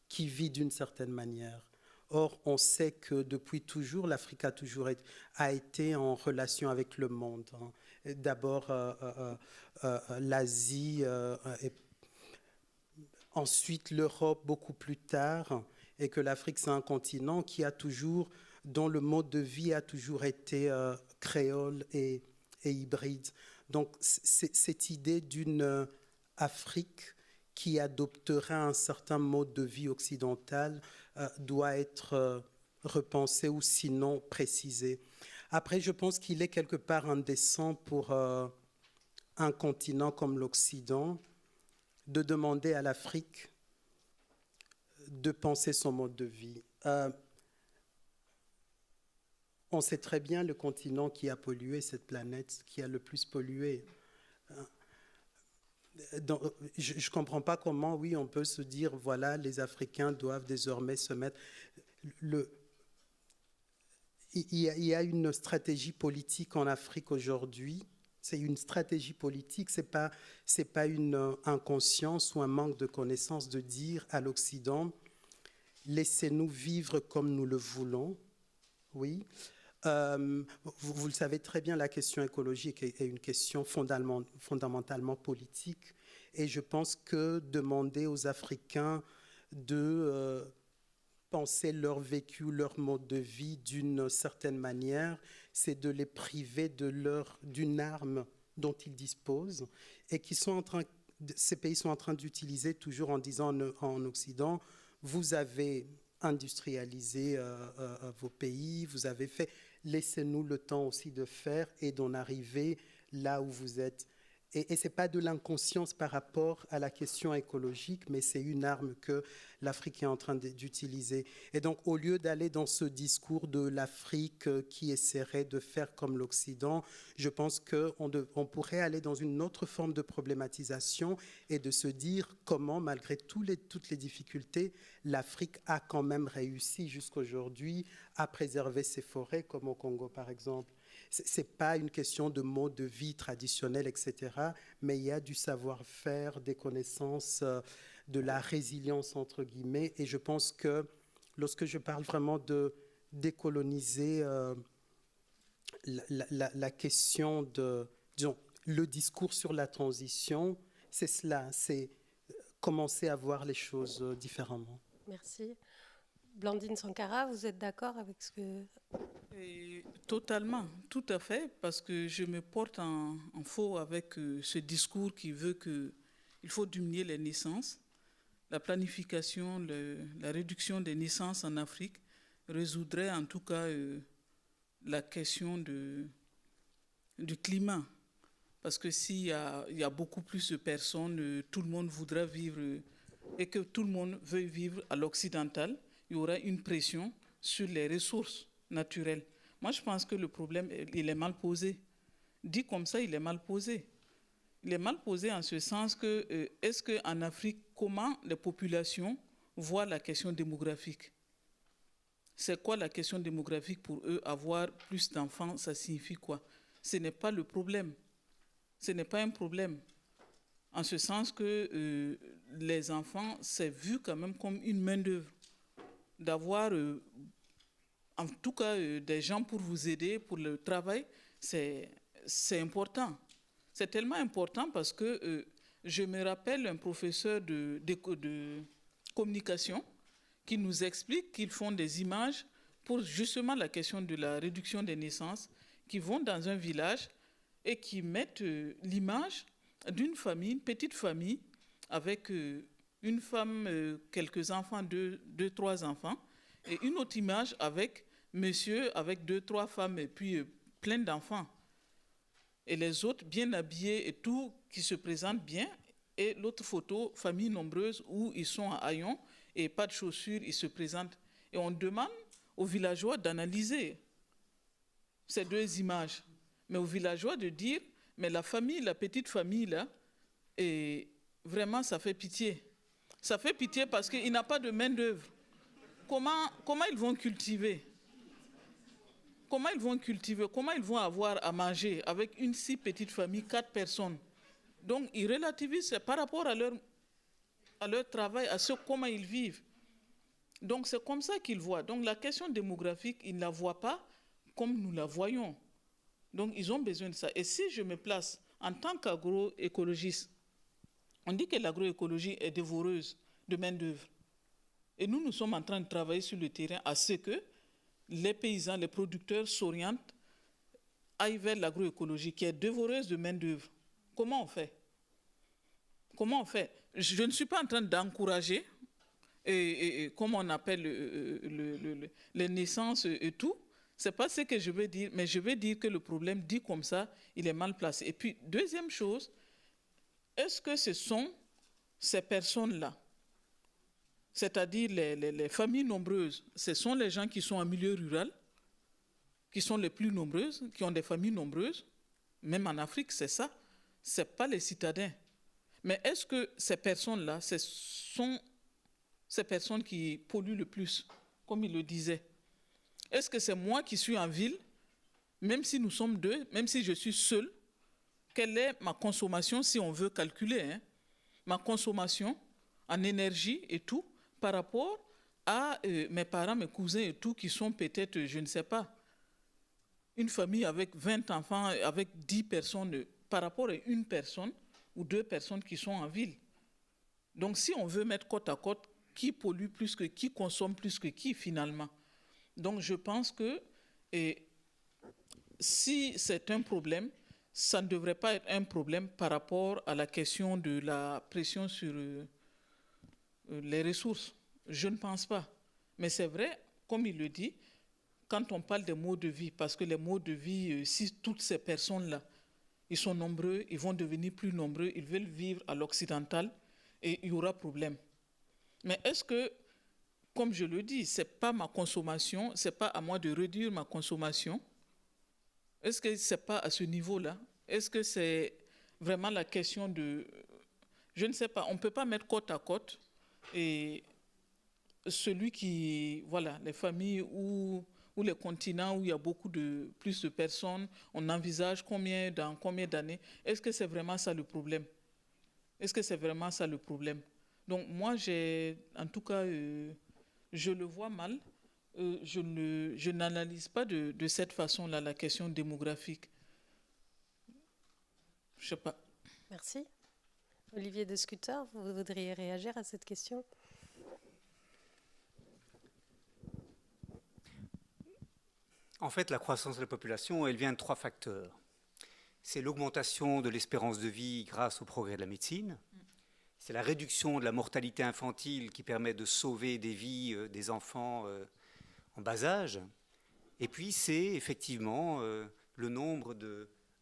qui vit d'une certaine manière. Or, on sait que depuis toujours, l'Afrique a été en relation avec le monde. D'abord l'Asie, et ensuite l'Europe beaucoup plus tard, et que l'Afrique, c'est un continent dont le mode de vie a toujours été créole et hybride. Donc, cette idée d'une Afrique qui adopterait un certain mode de vie occidental doit être repensée ou sinon précisée. Après, je pense qu'il est quelque part indécent pour un continent comme l'Occident de demander à l'Afrique de penser son mode de vie. On sait très bien le continent qui a pollué cette planète, qui a le plus pollué. Je ne comprends pas comment, oui, on peut se dire, voilà, les Africains doivent désormais se mettre... Il y a une stratégie politique en Afrique aujourd'hui. C'est une stratégie politique, c'est pas une inconscience ou un manque de connaissance de dire à l'Occident, laissez-nous vivre comme nous le voulons, oui. Vous le savez très bien, la question écologique est une question fondamentalement politique. Et je pense que demander aux Africains de penser leur vécu, leur mode de vie d'une certaine manière, c'est de les priver d'une arme dont ils disposent et ces pays sont en train d'utiliser toujours en disant en Occident, vous avez industrialisé vos pays, vous avez fait, laissez-nous le temps aussi de faire et d'en arriver là où vous êtes. Et ce n'est pas de l'inconscience par rapport à la question écologique, mais c'est une arme que l'Afrique est en train d'utiliser. Et donc, au lieu d'aller dans ce discours de l'Afrique qui essaierait de faire comme l'Occident, je pense qu'on pourrait aller dans une autre forme de problématisation et de se dire comment, malgré toutes les difficultés, l'Afrique a quand même réussi jusqu'aujourd'hui à préserver ses forêts, comme au Congo, par exemple. Ce n'est pas une question de mode de vie traditionnel, etc., mais il y a du savoir-faire, des connaissances, de la résilience, entre guillemets. Et je pense que lorsque je parle vraiment de décoloniser la question de, disons, le discours sur la transition, c'est cela, c'est commencer à voir les choses différemment.
Merci. Blandine Sankara, vous êtes d'accord avec ce que...
Totalement, tout à fait, parce que je me porte en faux avec ce discours qui veut qu'il faut diminuer les naissances. La planification, la réduction des naissances en Afrique résoudrait en tout cas la question du climat. Parce que s'il y a beaucoup plus de personnes, tout le monde voudra vivre et que tout le monde veuille vivre à l'occidental, il y aura une pression sur les ressources naturelles. Moi, je pense que le problème, il est mal posé. Dit comme ça, il est mal posé. Il est mal posé en ce sens que, est-ce qu'en Afrique, comment les populations voient la question démographique? C'est quoi la question démographique pour eux? Avoir plus d'enfants, ça signifie quoi? Ce n'est pas le problème. Ce n'est pas un problème. En ce sens que les enfants, c'est vu quand même comme une main-d'œuvre. D'avoir, en tout cas, des gens pour vous aider, pour le travail, c'est important. C'est tellement important parce que je me rappelle un professeur de communication qui nous explique qu'ils font des images pour justement la question de la réduction des naissances, qui vont dans un village et qui mettent l'image d'une famille, une petite famille, avec une femme, quelques enfants, deux, trois enfants, et une autre image avec monsieur, avec 2, 3 femmes, et puis plein d'enfants. Et les autres bien habillés et tout, qui se présentent bien. Et l'autre photo, famille nombreuse, où ils sont à haillons et pas de chaussures, ils se présentent. Et on demande aux villageois d'analyser ces 2 images. Mais aux villageois de dire, mais la famille, la petite famille là, et vraiment ça fait pitié. Ça fait pitié parce qu'il n'a pas de main d'œuvre. Comment ils vont cultiver? Comment ils vont cultiver? Comment ils vont avoir à manger avec une si petite famille, 4 personnes? Donc, ils relativisent par rapport à leur travail, à comment ils vivent. Donc, c'est comme ça qu'ils voient. Donc, la question démographique, ils ne la voient pas comme nous la voyons. Donc, ils ont besoin de ça. Et si je me place en tant qu'agroécologiste, on dit que l'agroécologie est dévoreuse de main-d'œuvre. Et nous sommes en train de travailler sur le terrain à ce que les paysans, les producteurs s'orientent, aillent vers l'agroécologie qui est dévoreuse de main-d'œuvre. Comment on fait? Comment on fait? Je ne suis pas en train d'encourager, comme on appelle les naissances et tout. Ce n'est pas ce que je veux dire, mais je veux dire que le problème dit comme ça, il est mal placé. Et puis, deuxième chose, est-ce que ce sont ces personnes-là, c'est-à-dire les familles nombreuses, ce sont les gens qui sont en milieu rural, qui sont les plus nombreuses, qui ont des familles nombreuses, même en Afrique, c'est ça. Ce n'est pas les citadins. Mais est-ce que ces personnes-là, ce sont ces personnes qui polluent le plus, comme il le disait? Est-ce que c'est moi qui suis en ville, même si nous sommes 2, même si je suis seul, quelle est ma consommation, si on veut calculer, ma consommation en énergie et tout, par rapport à mes parents, mes cousins et tout, qui sont peut-être, je ne sais pas. une famille avec 20 enfants, avec 10 personnes, par rapport à une personne ou 2 personnes qui sont en ville. Donc si on veut mettre côte à côte, qui pollue plus que qui, consomme plus que qui finalement. Donc je pense que si c'est un problème, ça ne devrait pas être un problème par rapport à la question de la pression sur les ressources. Je ne pense pas. Mais c'est vrai, comme il le dit, quand on parle des modes de vie, parce que les modes de vie, si toutes ces personnes-là, ils sont nombreux, ils vont devenir plus nombreux, ils veulent vivre à l'occidental et il y aura problème. Mais est-ce que, comme je le dis, ce n'est pas ma consommation, ce n'est pas à moi de réduire ma consommation? Est-ce que ce n'est pas à ce niveau-là? Est-ce que c'est vraiment la question de... Je ne sais pas, on ne peut pas mettre côte à côte et celui qui... Voilà, les familles ou les continents où il y a plus de personnes, on envisage dans combien d'années? Est-ce que c'est vraiment ça le problème? Est-ce que c'est vraiment ça le problème? Donc moi, en tout cas, je le vois mal. Je n'analyse pas de cette façon-là la question démographique. Je ne sais pas.
Merci. Olivier de Scutter, vous voudriez réagir à cette question?
En fait, la croissance de la population, elle vient de 3 facteurs. C'est l'augmentation de l'espérance de vie grâce au progrès de la médecine. C'est la réduction de la mortalité infantile qui permet de sauver des vies des enfants en bas âge. Et puis, c'est effectivement le nombre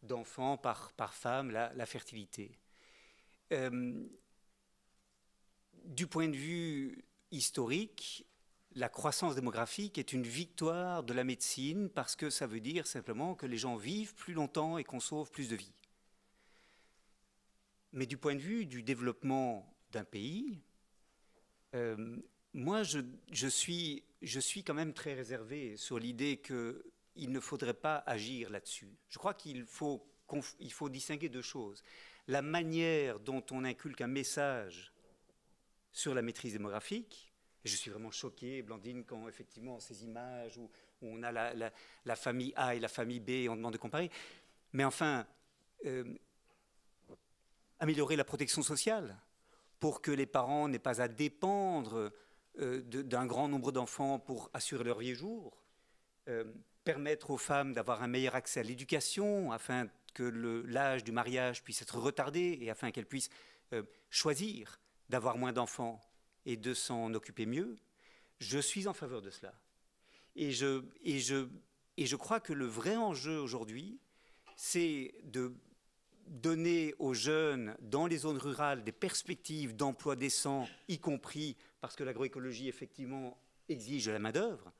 d'enfants par femme, la fertilité. Du point de vue historique, la croissance démographique est une victoire de la médecine parce que ça veut dire simplement que les gens vivent plus longtemps et qu'on sauve plus de vies. Mais du point de vue du développement d'un pays, moi je suis quand même très réservé sur l'idée qu'il ne faudrait pas agir là-dessus. Je crois qu'il faut distinguer 2 choses. La manière dont on inculque un message sur la maîtrise démographique. Je suis vraiment choqué, Blandine, quand effectivement ces images où on a la famille A et la famille B et on demande de comparer. Mais enfin, améliorer la protection sociale pour que les parents n'aient pas à dépendre d'un grand nombre d'enfants pour assurer leur vie jour. Permettre aux femmes d'avoir un meilleur accès à l'éducation afin que l'âge du mariage puisse être retardé et afin qu'elles puissent choisir d'avoir moins d'enfants et de s'en occuper mieux, je suis en faveur de cela. Et je crois que le vrai enjeu aujourd'hui, c'est de donner aux jeunes dans les zones rurales des perspectives d'emploi décent, y compris parce que l'agroécologie, effectivement, exige de la main-d'œuvre,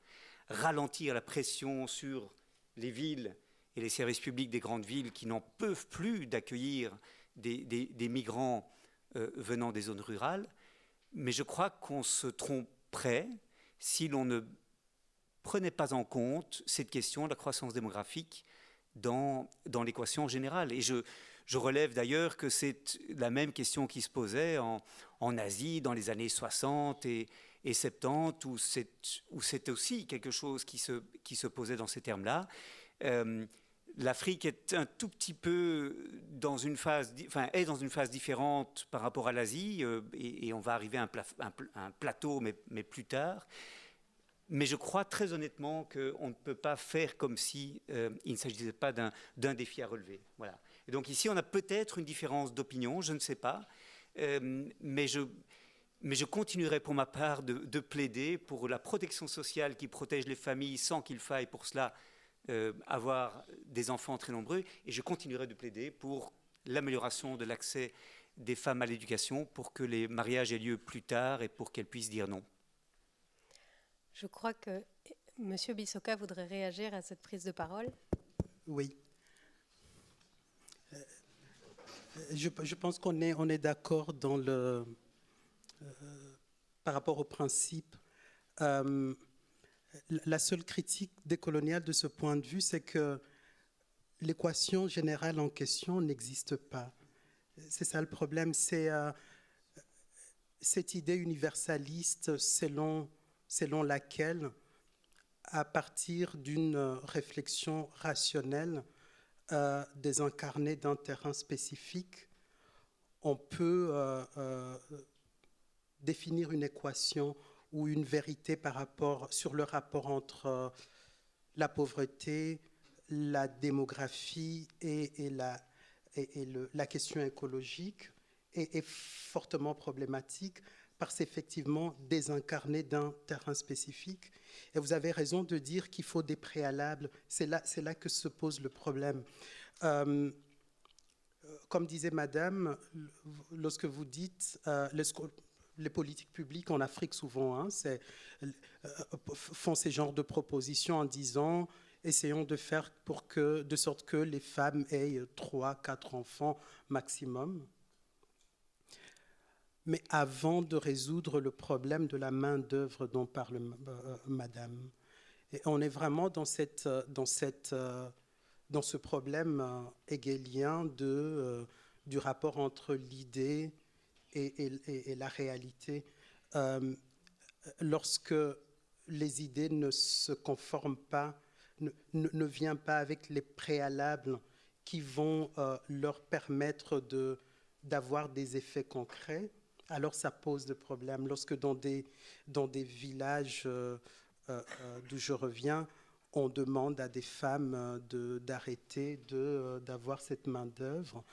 ralentir la pression sur les villes et les services publics des grandes villes qui n'en peuvent plus d'accueillir des migrants venant des zones rurales. Mais je crois qu'on se tromperait si l'on ne prenait pas en compte cette question de la croissance démographique dans l'équation générale. Et je relève d'ailleurs que c'est la même question qui se posait en Asie dans les années 60 et 70, où c'est aussi quelque chose qui se posait dans ces termes-là. L'Afrique est un tout petit peu est dans une phase différente par rapport à l'Asie et on va arriver à un plateau, mais plus tard. Mais je crois très honnêtement qu'on ne peut pas faire comme si il ne s'agissait pas d'un défi à relever. Voilà. Et donc ici, on a peut-être une différence d'opinion, je ne sais pas, mais je continuerai pour ma part de plaider pour la protection sociale qui protège les familles sans qu'il faille pour cela avoir des enfants très nombreux, et je continuerai de plaider pour l'amélioration de l'accès des femmes à l'éducation pour que les mariages aient lieu plus tard et pour qu'elles puissent dire non.
Je crois que M. Bissoka voudrait réagir à cette prise de parole.
Oui. Je pense qu'on est d'accord par rapport au principe. La seule critique décoloniale de ce point de vue, c'est que l'équation générale en question n'existe pas. C'est ça le problème, c'est cette idée universaliste selon laquelle à partir d'une réflexion rationnelle désincarnée d'un terrain spécifique, on peut définir une équation ou une vérité sur le rapport entre la pauvreté, la démographie et la question écologique est fortement problématique parce qu'effectivement désincarné d'un terrain spécifique. Et vous avez raison de dire qu'il faut des préalables. C'est là que se pose le problème. Comme disait Madame, lorsque vous dites les politiques publiques en Afrique souvent font ces genres de propositions en disant essayons de faire de sorte que les femmes aient 3, 4 enfants maximum. Mais avant de résoudre le problème de la main-d'œuvre dont parle Madame, et on est vraiment dans ce problème hegelien du rapport entre l'idée et la réalité. Lorsque les idées ne se conforment pas, ne viennent pas avec les préalables qui vont leur permettre d'avoir des effets concrets, alors ça pose des problèmes. Lorsque dans des villages d'où je reviens, on demande à des femmes d'arrêter d'avoir cette main-d'œuvre,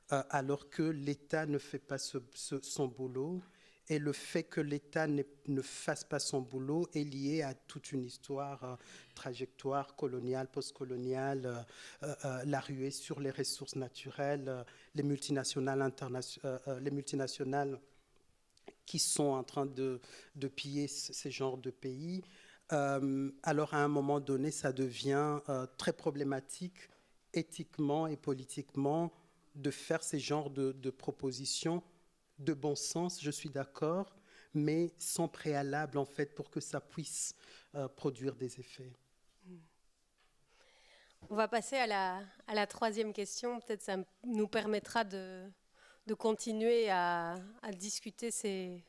alors que l'État ne fait pas son boulot. Et le fait que l'État ne fasse pas son boulot est lié à toute une histoire, trajectoire coloniale, postcoloniale, la ruée sur les ressources naturelles, les multinationales qui sont en train de piller ces genres de pays. Alors à un moment donné, ça devient très problématique éthiquement et politiquement de faire ces genres de propositions de bon sens, je suis d'accord, mais sans préalable en fait pour que ça puisse produire des effets.
On va passer à la troisième question. Peut-être ça nous permettra de continuer à discuter ces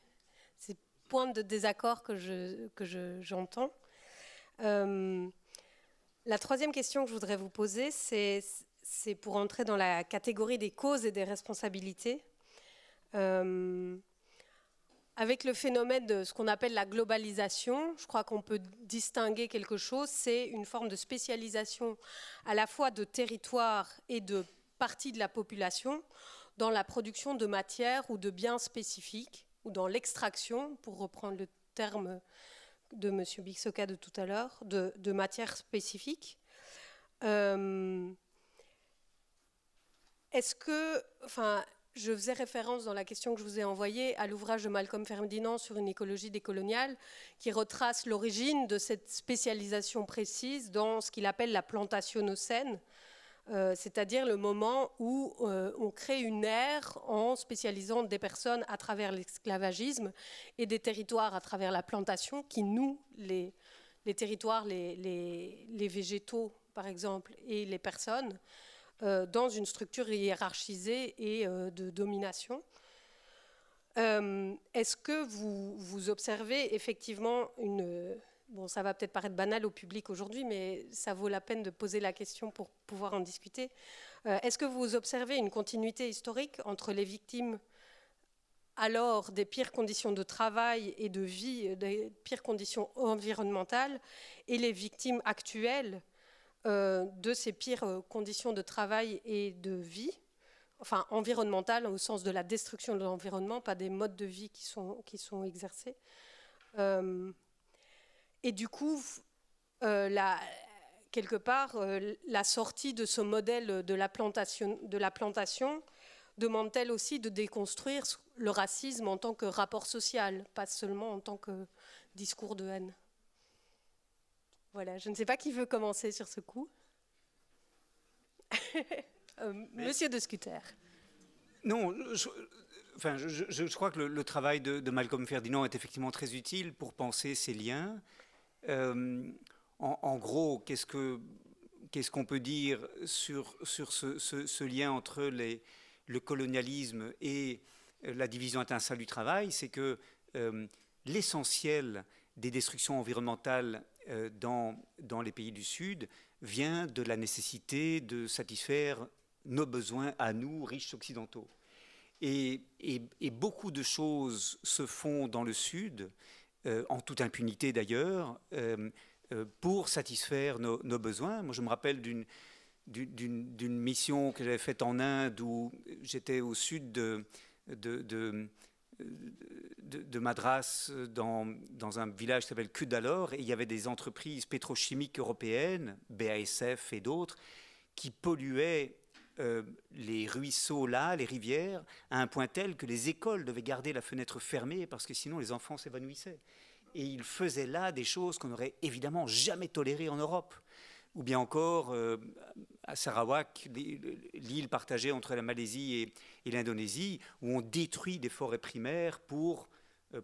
points de désaccord que j'entends. La troisième question que je voudrais vous poser, c'est pour entrer dans la catégorie des causes et des responsabilités. Avec le phénomène de ce qu'on appelle la globalisation, je crois qu'on peut distinguer quelque chose, c'est une forme de spécialisation à la fois de territoire et de partie de la population dans la production de matières ou de biens spécifiques, ou dans l'extraction, pour reprendre le terme de M. Bixoka de tout à l'heure, de matières spécifiques. Est-ce que... Je faisais référence dans la question que je vous ai envoyée à l'ouvrage de Malcolm Ferdinand sur une écologie décoloniale qui retrace l'origine de cette spécialisation précise dans ce qu'il appelle la plantationocène, c'est-à-dire le moment où on crée une ère en spécialisant des personnes à travers l'esclavagisme et des territoires à travers la plantation qui nouent les territoires, les végétaux par exemple et les personnes dans une structure hiérarchisée et de domination. Est-ce que vous observez effectivement une... Bon, ça va peut-être paraître banal au public aujourd'hui, mais ça vaut la peine de poser la question pour pouvoir en discuter. Est-ce que vous observez une continuité historique entre les victimes alors des pires conditions de travail et de vie, des pires conditions environnementales, et les victimes actuelles de ces pires conditions de travail et de vie, enfin environnementales au sens de la destruction de l'environnement, pas des modes de vie qui sont exercés. Et du coup, quelque part, la sortie de ce modèle de la plantation demande-t-elle aussi de déconstruire le racisme en tant que rapport social, pas seulement en tant que discours de haine? Voilà, je ne sais pas qui veut commencer sur ce coup. Monsieur de Scuter.
Non, je crois que le travail de Malcolm Ferdinand est effectivement très utile pour penser ces liens. En gros, qu'est-ce qu'on peut dire sur ce lien entre le colonialisme et la division internationale du travail? C'est que l'essentiel des destructions environnementales dans les pays du Sud vient de la nécessité de satisfaire nos besoins à nous, riches occidentaux. Et beaucoup de choses se font dans le Sud, en toute impunité d'ailleurs, pour satisfaire nos besoins. Moi, je me rappelle d'une mission que j'avais faite en Inde où j'étais au sud de Madras, dans un village qui s'appelle Cuddalore, et il y avait des entreprises pétrochimiques européennes, BASF et d'autres, qui polluaient les ruisseaux là, les rivières, à un point tel que les écoles devaient garder la fenêtre fermée parce que sinon les enfants s'évanouissaient. Et ils faisaient là des choses qu'on n'aurait évidemment jamais tolérées en Europe. Ou bien encore à Sarawak, l'île partagée entre la Malaisie et l'Indonésie, où on détruit des forêts primaires pour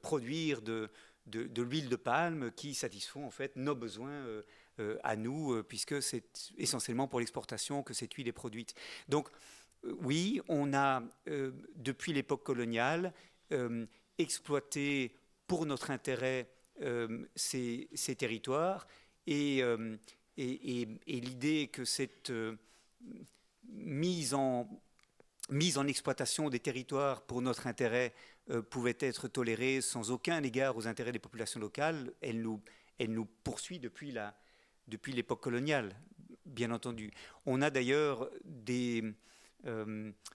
produire de l'huile de palme qui satisfont en fait nos besoins à nous, puisque c'est essentiellement pour l'exportation que cette huile est produite. Donc oui, on a depuis l'époque coloniale exploité pour notre intérêt ces territoires, et l'idée que cette mise en exploitation des territoires pour notre intérêt pouvait être tolérée sans aucun égard aux intérêts des populations locales, elle nous poursuit depuis l'époque coloniale, bien entendu. On a d'ailleurs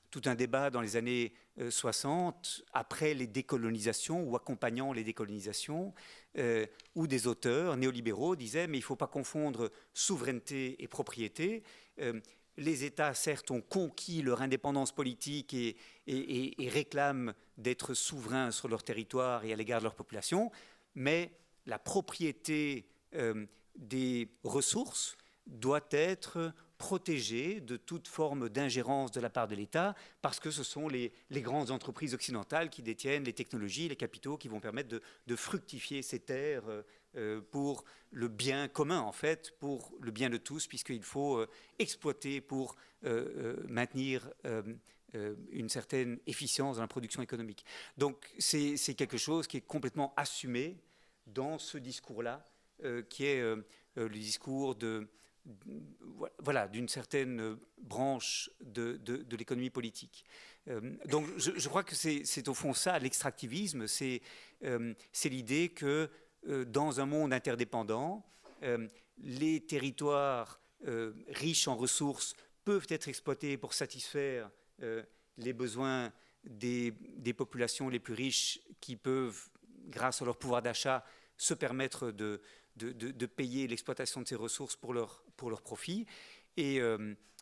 tout un débat dans les années 60, après les décolonisations ou accompagnant les décolonisations, où des auteurs néolibéraux disaient mais il ne faut pas confondre souveraineté et propriété. Les États, certes, ont conquis leur indépendance politique et réclament d'être souverains sur leur territoire et à l'égard de leur population, mais la propriété des ressources doit être protégée de toute forme d'ingérence de la part de l'État, parce que ce sont les grandes entreprises occidentales qui détiennent les technologies, les capitaux qui vont permettre de fructifier ces terres pour le bien commun, en fait, pour le bien de tous, puisqu'il faut exploiter pour maintenir une certaine efficience dans la production économique. Donc c'est quelque chose qui est complètement assumé dans ce discours-là, qui est le discours d'une certaine branche de l'économie politique. Donc je crois que c'est au fond ça, l'extractivisme, c'est l'idée que dans un monde interdépendant, les territoires riches en ressources peuvent être exploités pour satisfaire les besoins des populations les plus riches qui peuvent, grâce à leur pouvoir d'achat, se permettre de payer l'exploitation de ces ressources pour leur profit. Et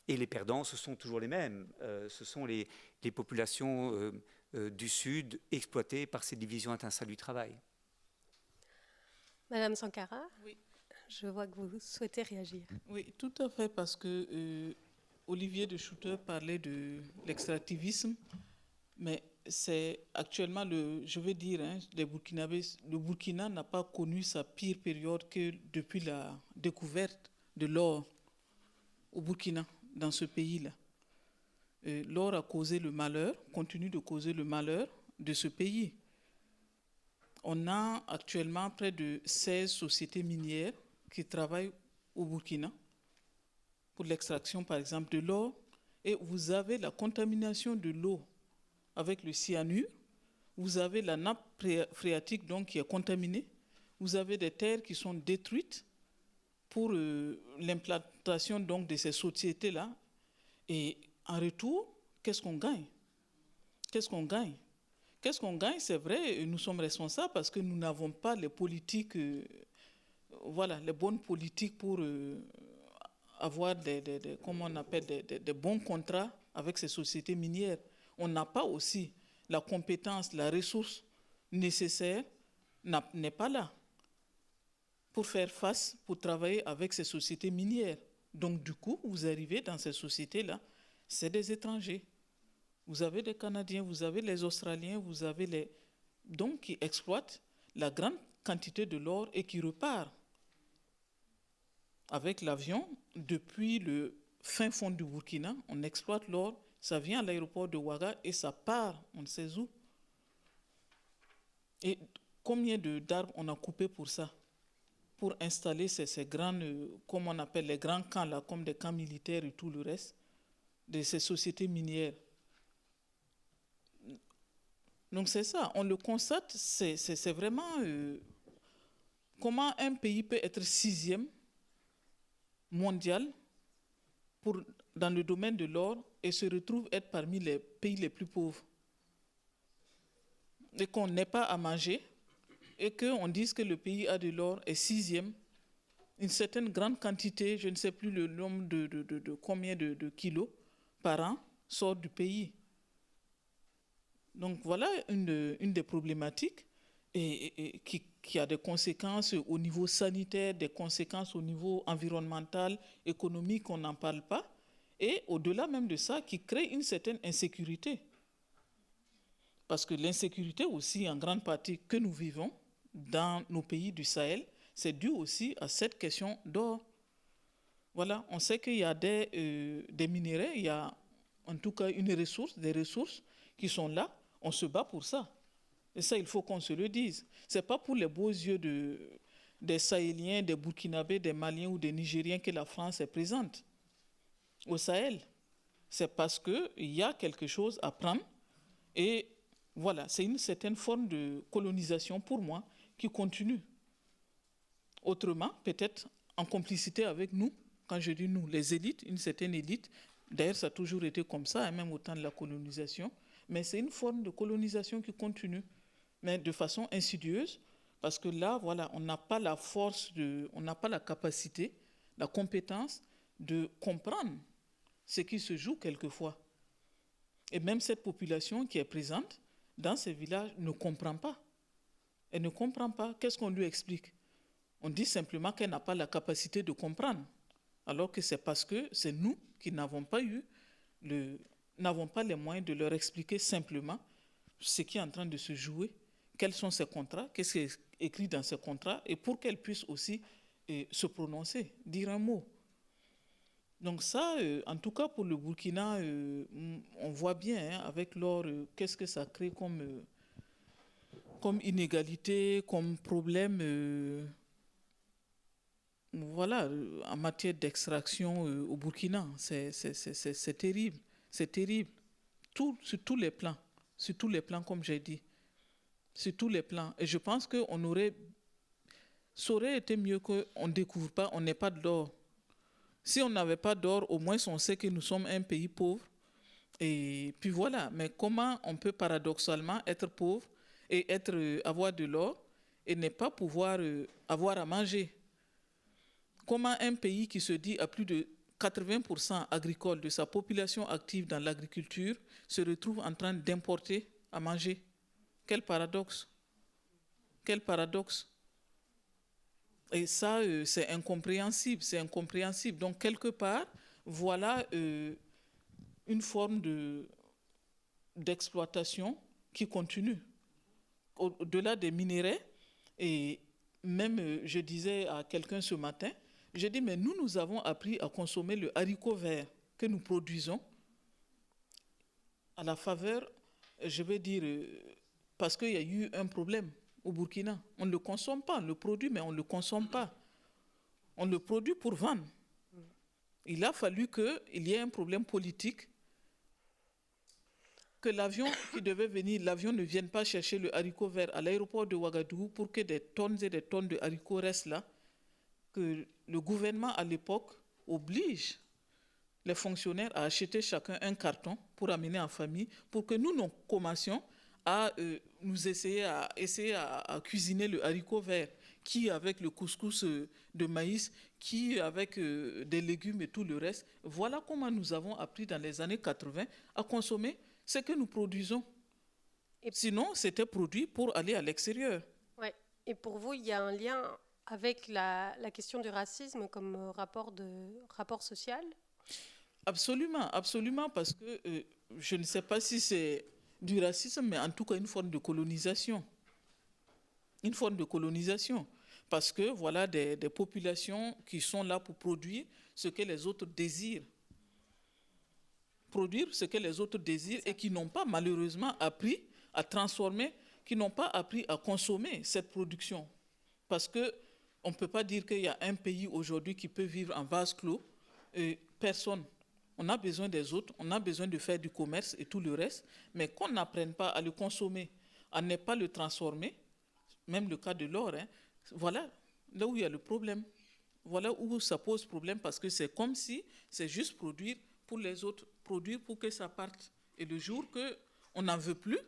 les perdants, ce sont toujours les mêmes. Ce sont les populations du Sud exploitées par ces divisions internationales du travail.
Madame Sankara,
oui.
Je vois que vous souhaitez réagir.
Oui, tout à fait, parce que Olivier de Schutter parlait de l'extractivisme, mais c'est actuellement, je veux dire, les Burkinabés, le Burkina n'a pas connu sa pire période que depuis la découverte de l'or au Burkina, dans ce pays-là. L'or a causé le malheur, continue de causer le malheur de ce pays. On a actuellement près de 16 sociétés minières qui travaillent au Burkina pour l'extraction, par exemple, de l'or. Et vous avez la contamination de l'eau avec le cyanure. Vous avez la nappe phréatique donc, qui est contaminée. Vous avez des terres qui sont détruites pour l'implantation donc, de ces sociétés-là. Et en retour, qu'est-ce qu'on gagne? Qu'est-ce qu'on gagne? Qu'est-ce qu'on gagne? C'est vrai, nous sommes responsables parce que nous n'avons pas les politiques, les bonnes politiques pour avoir comment on appelle, des bons contrats avec ces sociétés minières. On n'a pas aussi la compétence, la ressource nécessaire n'est pas là pour faire face, pour travailler avec ces sociétés minières. Donc du coup, vous arrivez dans ces sociétés-là, c'est des étrangers. Vous avez des Canadiens, vous avez les Australiens, vous avez donc qui exploitent la grande quantité de l'or et qui repartent avec l'avion depuis le fin fond du Burkina. On exploite l'or, ça vient à l'aéroport de Ouaga et ça part, on ne sait où. Et combien d'arbres on a coupé pour ça? pour installer ces grands, comme on appelle les grands camps, là, comme des camps militaires et tout le reste, de ces sociétés minières. Donc c'est ça, on le constate, c'est vraiment comment un pays peut être 6e mondial dans le domaine de l'or et se retrouve être parmi les pays les plus pauvres. Et qu'on n'ait pas à manger et qu'on dise que le pays a de l'or est 6e, une certaine grande quantité, je ne sais plus le nombre de combien de kilos par an sort du pays. Donc voilà une des problématiques et qui a des conséquences au niveau sanitaire, des conséquences au niveau environnemental, économique, on n'en parle pas. Et au-delà même de ça, qui crée une certaine insécurité. Parce que l'insécurité aussi, en grande partie, que nous vivons dans nos pays du Sahel, c'est dû aussi à cette question d'or. Voilà, on sait qu'il y a des minéraux, il y a en tout cas des ressources qui sont là. On se bat pour ça. Et ça, il faut qu'on se le dise. Ce n'est pas pour les beaux yeux des Sahéliens, des Burkinabés, des Maliens ou des Nigériens que la France est présente au Sahel. C'est parce qu'il y a quelque chose à prendre. Et voilà, c'est une certaine forme de colonisation pour moi qui continue. Autrement, peut-être en complicité avec nous, quand je dis nous, les élites, une certaine élite. D'ailleurs, ça a toujours été comme ça, même au temps de la colonisation. Mais c'est une forme de colonisation qui continue, mais de façon insidieuse, parce que là, voilà, on n'a pas la force, on n'a pas la capacité, la compétence de comprendre ce qui se joue quelquefois. Et même cette population qui est présente dans ces villages ne comprend pas. Elle ne comprend pas. Qu'est-ce qu'on lui explique? On dit simplement qu'elle n'a pas la capacité de comprendre, alors que c'est parce que c'est nous qui n'avons pas les moyens de leur expliquer simplement ce qui est en train de se jouer, quels sont ces contrats, qu'est-ce qui est écrit dans ces contrats, et pour qu'elles puissent aussi se prononcer, dire un mot. Donc ça, en tout cas pour le Burkina, on voit bien hein, avec l'or, qu'est-ce que ça crée comme inégalité, comme problème, voilà, en matière d'extraction au Burkina. C'est terrible. C'est terrible, sur tous les plans, comme j'ai dit, sur tous les plans. Et je pense que ça aurait été mieux qu'on ne découvre pas, on n'ait pas d'or. Si on n'avait pas d'or, au moins on sait que nous sommes un pays pauvre. Et puis voilà, mais comment on peut paradoxalement être pauvre et avoir de l'or et ne pas pouvoir avoir à manger? Comment un pays qui se dit à plus de 80% agricole de sa population active dans l'agriculture se retrouve en train d'importer à manger? Quel paradoxe! Quel paradoxe! Et ça, c'est incompréhensible, c'est incompréhensible. Donc, quelque part, voilà une forme d'exploitation qui continue. Au-delà des minéraux, et même, je disais à quelqu'un ce matin, j'ai dit, mais nous avons appris à consommer le haricot vert que nous produisons à la faveur, je vais dire, parce qu'il y a eu un problème au Burkina. On ne le consomme pas, on le produit, mais on ne le consomme pas. On le produit pour vendre. Il a fallu qu'il y ait un problème politique, que l'avion qui devait venir, l'avion ne vienne pas chercher le haricot vert à l'aéroport de Ouagadougou pour que des tonnes et des tonnes de haricots restent là, que le gouvernement à l'époque oblige les fonctionnaires à acheter chacun un carton pour amener en famille, pour que nous commencions à essayer à cuisiner le haricot vert, qui avec le couscous de maïs, qui avec des légumes et tout le reste. Voilà comment nous avons appris dans les années 80 à consommer ce que nous produisons. Sinon, c'était produit pour aller à l'extérieur.
Ouais. Et pour vous, il y a un lien avec la question du racisme comme rapport social?
Absolument, absolument, parce que je ne sais pas si c'est du racisme, mais en tout cas une forme de colonisation. Une forme de colonisation. Parce que voilà des populations qui sont là pour produire ce que les autres désirent. Produire ce que les autres désirent et qui n'ont pas malheureusement appris à transformer, qui n'ont pas appris à consommer cette production. Parce que On ne peut pas dire qu'il y a un pays aujourd'hui qui peut vivre en vase clos. Personne. On a besoin des autres, on a besoin de faire du commerce et tout le reste, mais qu'on n'apprenne pas à le consommer, à ne pas le transformer, même le cas de l'or, hein, voilà là où il y a le problème. Voilà où ça pose problème, parce que c'est comme si c'est juste produire pour les autres, produire pour que ça parte. Et le jour qu'on n'en veut plus,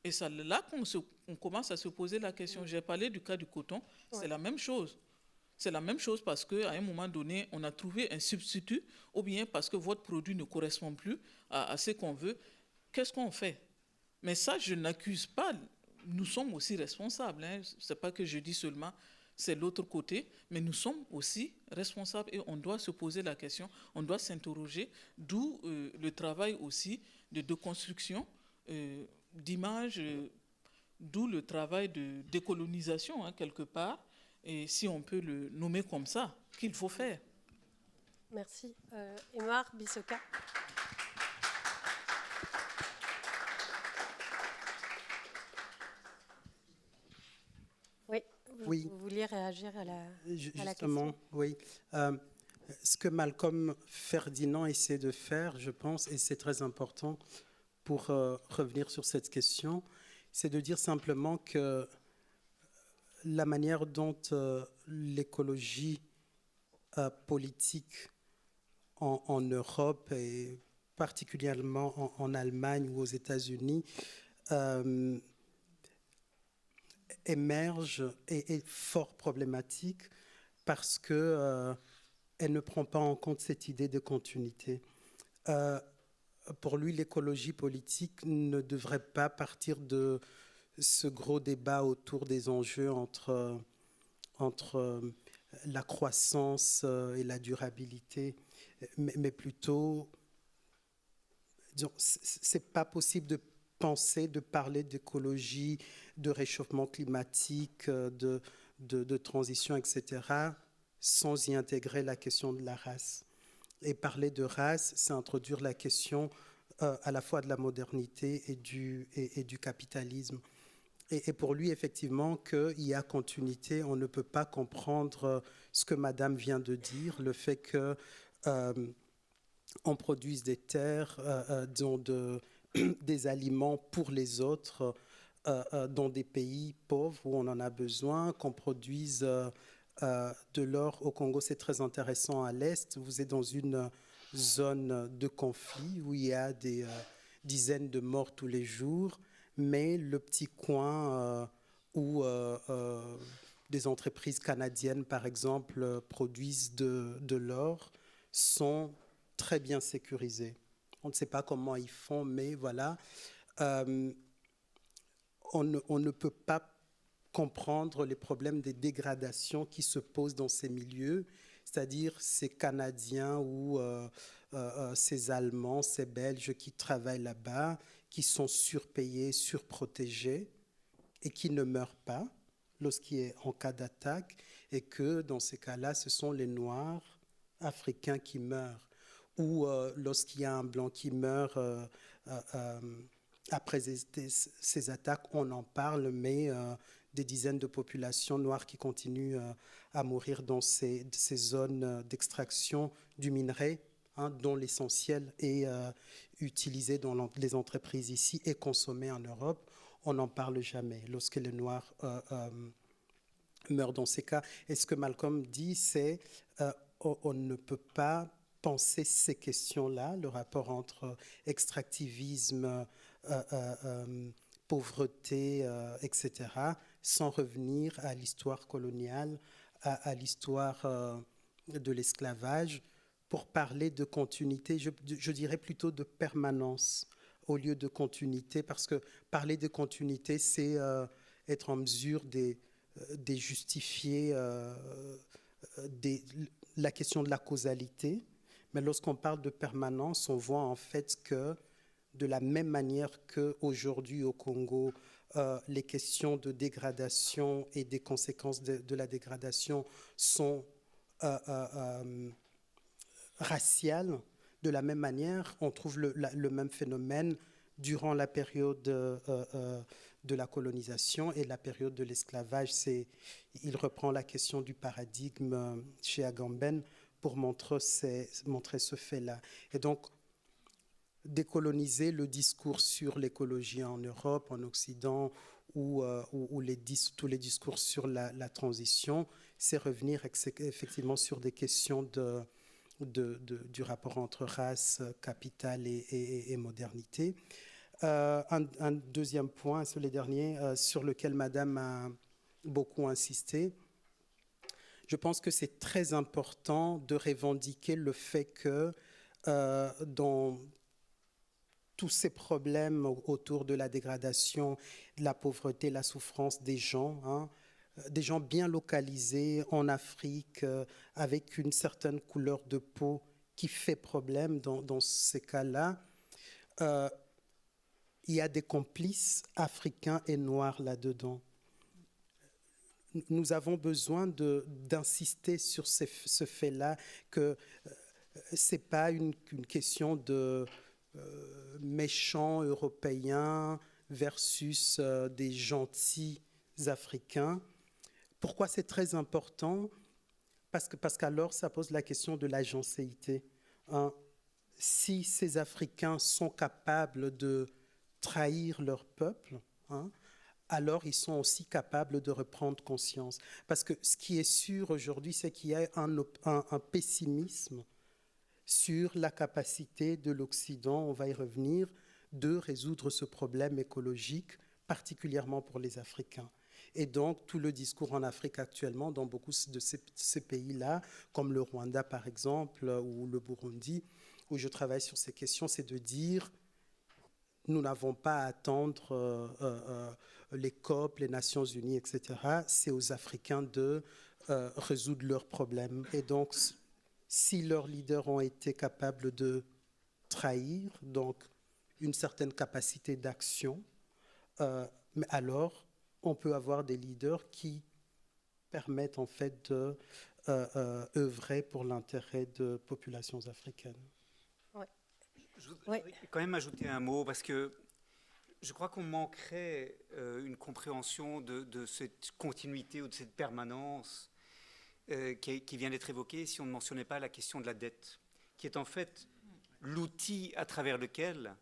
et c'est là qu'on commence à se poser la question. J'ai parlé du cas du coton, c'est la même chose. C'est la même chose parce qu'à un moment donné, on a trouvé un substitut, ou bien parce que votre produit ne correspond plus à ce qu'on veut. Qu'est-ce qu'on fait? Mais ça, je n'accuse pas. Nous sommes aussi responsables. Hein. Ce n'est pas que je dis seulement c'est l'autre côté, mais nous sommes aussi responsables et on doit se poser la question, on doit s'interroger, d'où le travail aussi de déconstruction d'image, d'où le travail de décolonisation, hein, quelque part, et si on peut le nommer comme ça, qu'il faut faire.
Merci. Émar Bissoka. Oui, vous vouliez réagir à la question?
Justement, oui. Ce que Malcolm Ferdinand essaie de faire, je pense, et c'est très important pour revenir sur cette question, c'est de dire simplement que la manière dont l'écologie politique en Europe et particulièrement en Allemagne ou aux États-Unis émerge et est fort problématique parce que elle ne prend pas en compte cette idée de continuité. Pour lui, l'écologie politique ne devrait pas partir de ce gros débat autour des enjeux entre la croissance et la durabilité, mais plutôt, disons, c'est pas possible de penser, de parler d'écologie, de réchauffement climatique, de transition, etc., sans y intégrer la question de la race. Et parler de race, c'est introduire la question à la fois de la modernité et du capitalisme. Et pour lui, effectivement, qu'il y a continuité, on ne peut pas comprendre ce que Madame vient de dire, le fait que on produise des terres, des aliments pour les autres dans des pays pauvres où on en a besoin, qu'on produise de l'or au Congo. C'est très intéressant à l'Est. Vous êtes dans une zone de conflit où il y a des dizaines de morts tous les jours, mais le petit coin où des entreprises canadiennes, par exemple, produisent de l'or, sont très bien sécurisés. On ne sait pas comment ils font, mais voilà. On ne peut pas comprendre les problèmes des dégradations qui se posent dans ces milieux, c'est-à-dire ces Canadiens ou ces Allemands, ces Belges qui travaillent là-bas, qui sont surpayés, surprotégés et qui ne meurent pas lorsqu'il est en cas d'attaque, et que dans ces cas-là, ce sont les Noirs africains qui meurent. Ou lorsqu'il y a un Blanc qui meurt après ces attaques, on en parle, mais des dizaines de populations noires qui continuent à mourir dans ces zones d'extraction du minerai, hein, dont l'essentiel est utilisé dans les entreprises ici et consommé en Europe. On n'en parle jamais lorsque les Noirs meurent dans ces cas. Et ce que Malcolm dit, c'est on ne peut pas penser ces questions-là, le rapport entre extractivisme, pauvreté, etc., sans revenir à l'histoire coloniale, à l'histoire de l'esclavage, pour parler de continuité, je dirais plutôt de permanence au lieu de continuité, parce que parler de continuité, c'est être en mesure de justifier la question de la causalité. Mais lorsqu'on parle de permanence, on voit en fait que de la même manière qu'aujourd'hui au Congo, les questions de dégradation et des conséquences de la dégradation sont raciales, de la même manière, on trouve le même phénomène durant la période de la colonisation et la période de l'esclavage. Il reprend la question du paradigme chez Agamben pour montrer ce fait-là. Et donc, décoloniser le discours sur l'écologie en Europe, en Occident, ou tous les discours sur la transition, c'est revenir effectivement sur des questions du rapport entre race, capital et modernité. Un deuxième point, sur les derniers, sur lequel Madame a beaucoup insisté, je pense que c'est très important de revendiquer le fait que dans tous ces problèmes autour de la dégradation, de la pauvreté, la souffrance des gens bien localisés en Afrique, avec une certaine couleur de peau qui fait problème dans ces cas-là. Il y a des complices africains et noirs là-dedans. Nous avons besoin d'insister sur ce fait-là, que ce n'est pas une question de méchants européens versus des gentils africains. Pourquoi c'est très important? Parce qu'alors, ça pose la question de l'agencéité. Si ces Africains sont capables de trahir leur peuple, alors ils sont aussi capables de reprendre conscience. Parce que ce qui est sûr aujourd'hui, c'est qu'il y a un pessimisme sur la capacité de l'Occident, on va y revenir, de résoudre ce problème écologique, particulièrement pour les Africains. Et donc, tout le discours en Afrique actuellement, dans beaucoup de ces pays-là, comme le Rwanda par exemple, ou le Burundi, où je travaille sur ces questions, c'est de dire, nous n'avons pas à attendre les COP, les Nations Unies, etc. C'est aux Africains de résoudre leurs problèmes. Et donc, si leurs leaders ont été capables de trahir, donc une certaine capacité d'action, mais alors on peut avoir des leaders qui permettent en fait de œuvrer pour l'intérêt de populations africaines.
Ouais.
Je voudrais quand même ajouter un mot, parce que je crois qu'on manquerait une compréhension de cette continuité ou de cette permanence qui vient d'être évoquée si on ne mentionnait pas la question de la dette, qui est en fait l'outil à travers lequel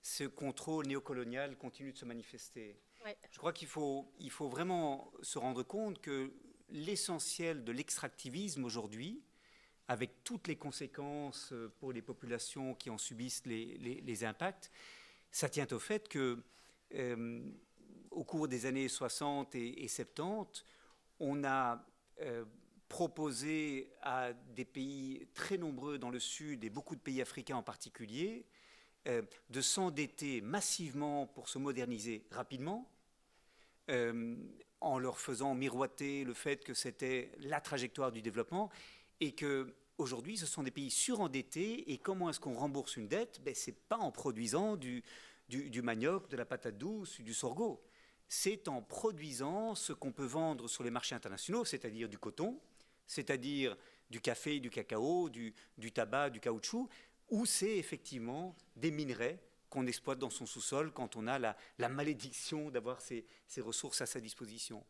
ce contrôle néocolonial continue de se manifester. Ouais. Je crois qu'il faut vraiment se rendre compte que l'essentiel de l'extractivisme aujourd'hui, avec toutes les conséquences pour les populations qui en subissent les impacts, ça tient au fait que au cours des années 60 et 70, on a proposé à des pays très nombreux dans le Sud, et beaucoup de pays africains en particulier, de s'endetter massivement pour se moderniser rapidement, en leur faisant miroiter le fait que c'était la trajectoire du développement, et qu'aujourd'hui, ce sont des pays surendettés, et comment est-ce qu'on rembourse une dette? Ce n'est pas en produisant du manioc, de la patate douce, du sorgho. C'est en produisant ce qu'on peut vendre sur les marchés internationaux, c'est-à-dire du coton, c'est-à-dire du café, du cacao, du tabac, du caoutchouc, ou c'est effectivement des minerais qu'on exploite dans son sous-sol quand on a la malédiction d'avoir ces ressources à sa disposition.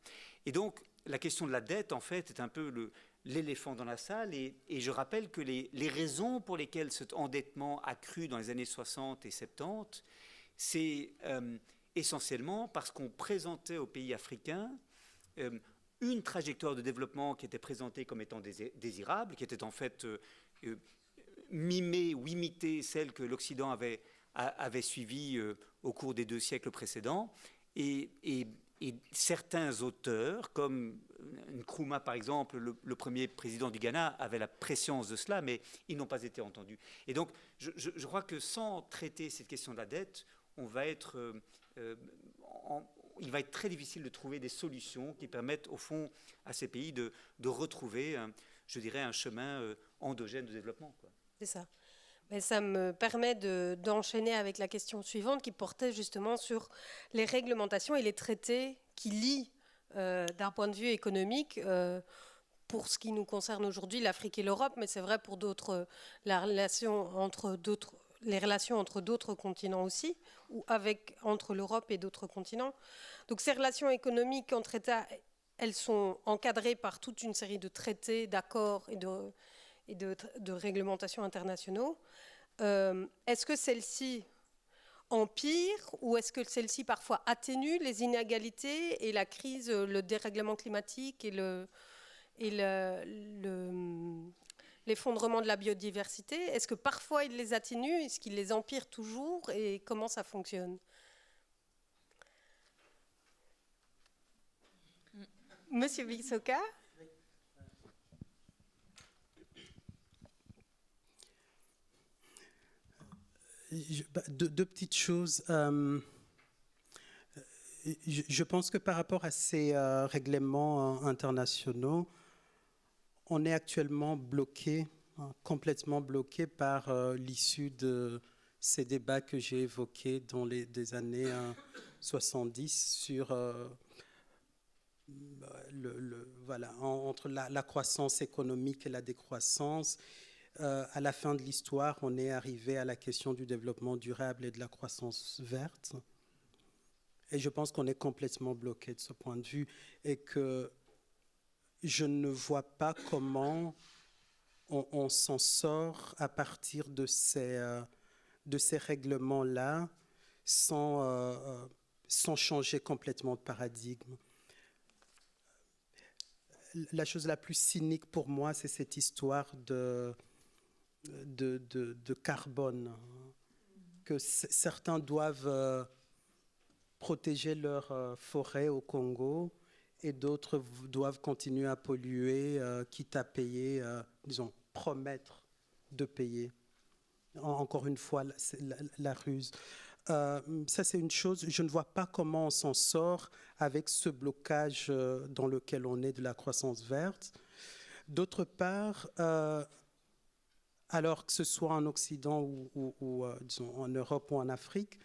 Et donc, la question de la dette, en fait, est un peu l'éléphant dans la salle, et je rappelle que les raisons pour lesquelles cet endettement a cru dans les années 60 et 70, c'est essentiellement parce qu'on présentait aux pays africains une trajectoire de développement qui était présentée comme étant désirable, qui était en fait mimée ou imitée celle que l'Occident avait suivie au cours des 2 siècles précédents. Et certains auteurs, comme Nkrumah par exemple, le premier président du Ghana, avait la préscience de cela, mais ils n'ont pas été entendus. Et donc, je crois que sans traiter cette question de la dette, il va être très difficile de trouver des solutions qui permettent, au fond, à ces pays de retrouver, je dirais, un chemin endogène de développement, quoi.
C'est ça. Mais ça me permet d'enchaîner avec la question suivante qui portait justement sur les réglementations et les traités qui lient, d'un point de vue économique, pour ce qui nous concerne aujourd'hui, l'Afrique et l'Europe, mais c'est vrai pour d'autres, la relation entre d'autres les relations entre d'autres continents aussi, ou entre l'Europe et d'autres continents. Donc ces relations économiques entre États, elles sont encadrées par toute une série de traités, d'accords et de réglementations internationaux. Est-ce que celles-ci empirent ou est-ce que celles-ci parfois atténuent les inégalités et la crise, le dérèglement climatique et l'effondrement de la biodiversité? Est-ce que parfois ils les atténuent? Est-ce qu'ils les empirent toujours? Et comment ça fonctionne? Monsieur Bisoka?
Deux petites choses. Je pense que par rapport à ces règlements internationaux, on est actuellement bloqué, complètement bloqué par l'issue de ces débats que j'ai évoqués dans des années 70 sur voilà, entre la croissance économique et la décroissance. À la fin de l'histoire, on est arrivé à la question du développement durable et de la croissance verte. Et je pense qu'on est complètement bloqué de ce point de vue et que je ne vois pas comment on s'en sort à partir de ces règlements-là sans changer complètement de paradigme. La chose la plus cynique pour moi, c'est cette histoire de carbone, que certains doivent protéger leurs forêts au Congo et d'autres doivent continuer à polluer, quitte à payer, disons, promettre de payer. Encore une fois, la ruse. Ça, c'est une chose. Je ne vois pas comment on s'en sort avec ce blocage dans lequel on est de la croissance verte. D'autre part, alors que ce soit en Occident ou disons, en Europe ou en Afrique,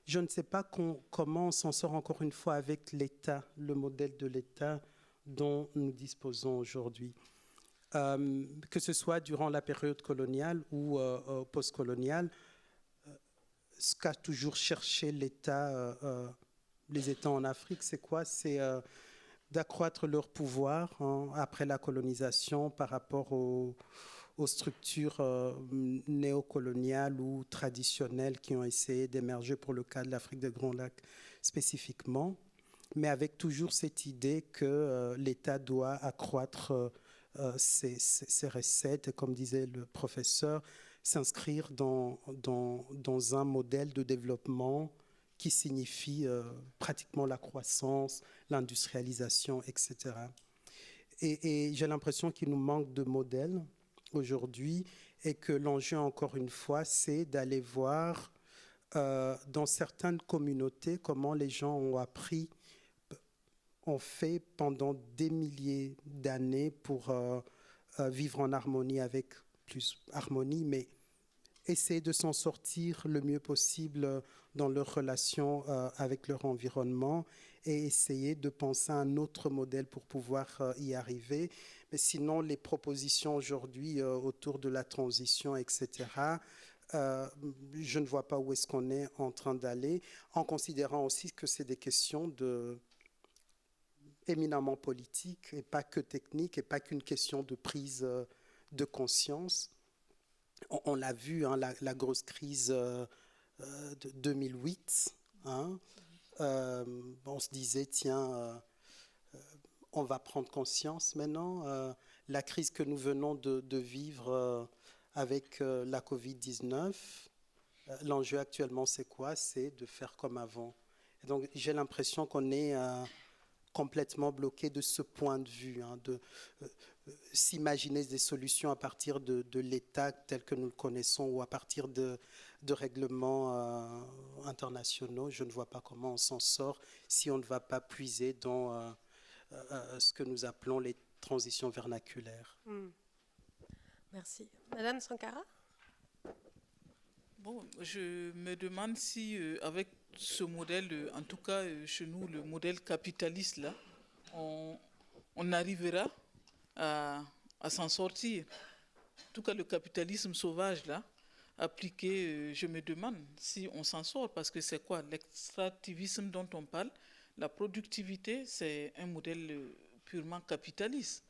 je ne sais pas comment on s'en sort encore une fois avec l'État, le modèle de l'État dont nous disposons aujourd'hui. Que ce soit durant la période coloniale ou post-coloniale, ce qu'a toujours cherché l'État, les États en Afrique, c'est quoi? C'est d'accroître leur pouvoir après la colonisation par rapport aux structures néocoloniales ou traditionnelles qui ont essayé d'émerger pour le cas de l'Afrique des Grands Lacs spécifiquement, mais avec toujours cette idée que l'État doit accroître ses recettes et, comme disait le professeur, s'inscrire dans un modèle de développement qui signifie pratiquement la croissance, l'industrialisation, etc. Et j'ai l'impression qu'il nous manque de modèles aujourd'hui et que l'enjeu, encore une fois, c'est d'aller voir dans certaines communautés comment les gens ont fait pendant des milliers d'années pour vivre en harmonie avec plus harmonie, mais essayer de s'en sortir le mieux possible dans leur relation avec leur environnement et essayer de penser à un autre modèle pour pouvoir y arriver. Mais sinon, les propositions aujourd'hui autour de la transition, etc., je ne vois pas où est-ce qu'on est en train d'aller, en considérant aussi que c'est des questions éminemment politiques et pas que techniques et pas qu'une question de prise de conscience. On l'a vu, hein, la grosse crise de 2008. Hein, on se disait, tiens, on va prendre conscience maintenant. La crise que nous venons de vivre avec la Covid-19, l'enjeu actuellement, c'est quoi? C'est de faire comme avant. Et donc, j'ai l'impression qu'on est complètement bloqué de ce point de vue, hein, de s'imaginer des solutions à partir de l'État tel que nous le connaissons ou à partir de règlements internationaux. Je ne vois pas comment on s'en sort si on ne va pas puiser dans ce que nous appelons les transitions vernaculaires.
Merci. Madame Sankara?
Bon, je me demande si, avec ce modèle, en tout cas chez nous, le modèle capitaliste, là, on arrivera à s'en sortir. En tout cas, le capitalisme sauvage, là, appliqué, je me demande si on s'en sort, parce que c'est quoi l'extractivisme dont on parle? La productivité, c'est un modèle purement capitaliste,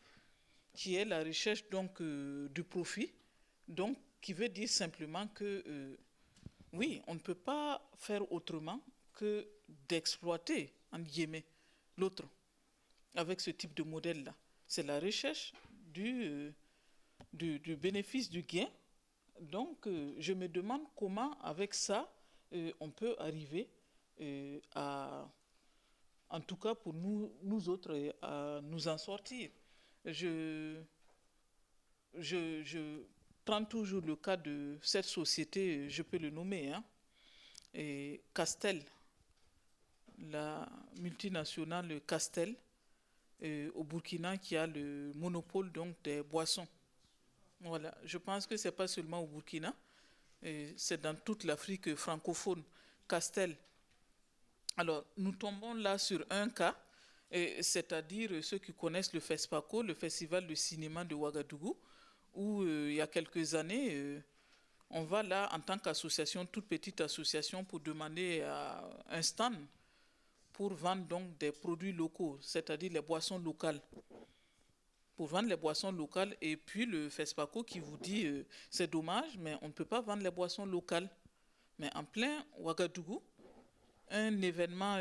qui est la recherche donc du profit, donc qui veut dire simplement que oui, on ne peut pas faire autrement que d'exploiter, en guillemets, l'autre avec ce type de modèle-là. C'est la recherche du bénéfice, du gain. Donc, je me demande comment, avec ça, on peut arriver à, en tout cas pour nous autres, à nous en sortir. Je prends toujours le cas de cette société, je peux le nommer, hein, et Castel, la multinationale Castel, au Burkina, qui a le monopole donc des boissons. Voilà, je pense que ce n'est pas seulement au Burkina, c'est dans toute l'Afrique francophone. Castel. Alors, nous tombons là sur un cas, c'est-à-dire ceux qui connaissent le FESPACO, le Festival de cinéma de Ouagadougou, où il y a quelques années, on va là en tant qu'association, toute petite association, pour demander à un stand pour vendre donc des produits locaux, c'est-à-dire les boissons locales. Pour vendre les boissons locales, et puis le FESPACO qui vous dit c'est dommage, mais on ne peut pas vendre les boissons locales. Mais en plein Ouagadougou, un événement,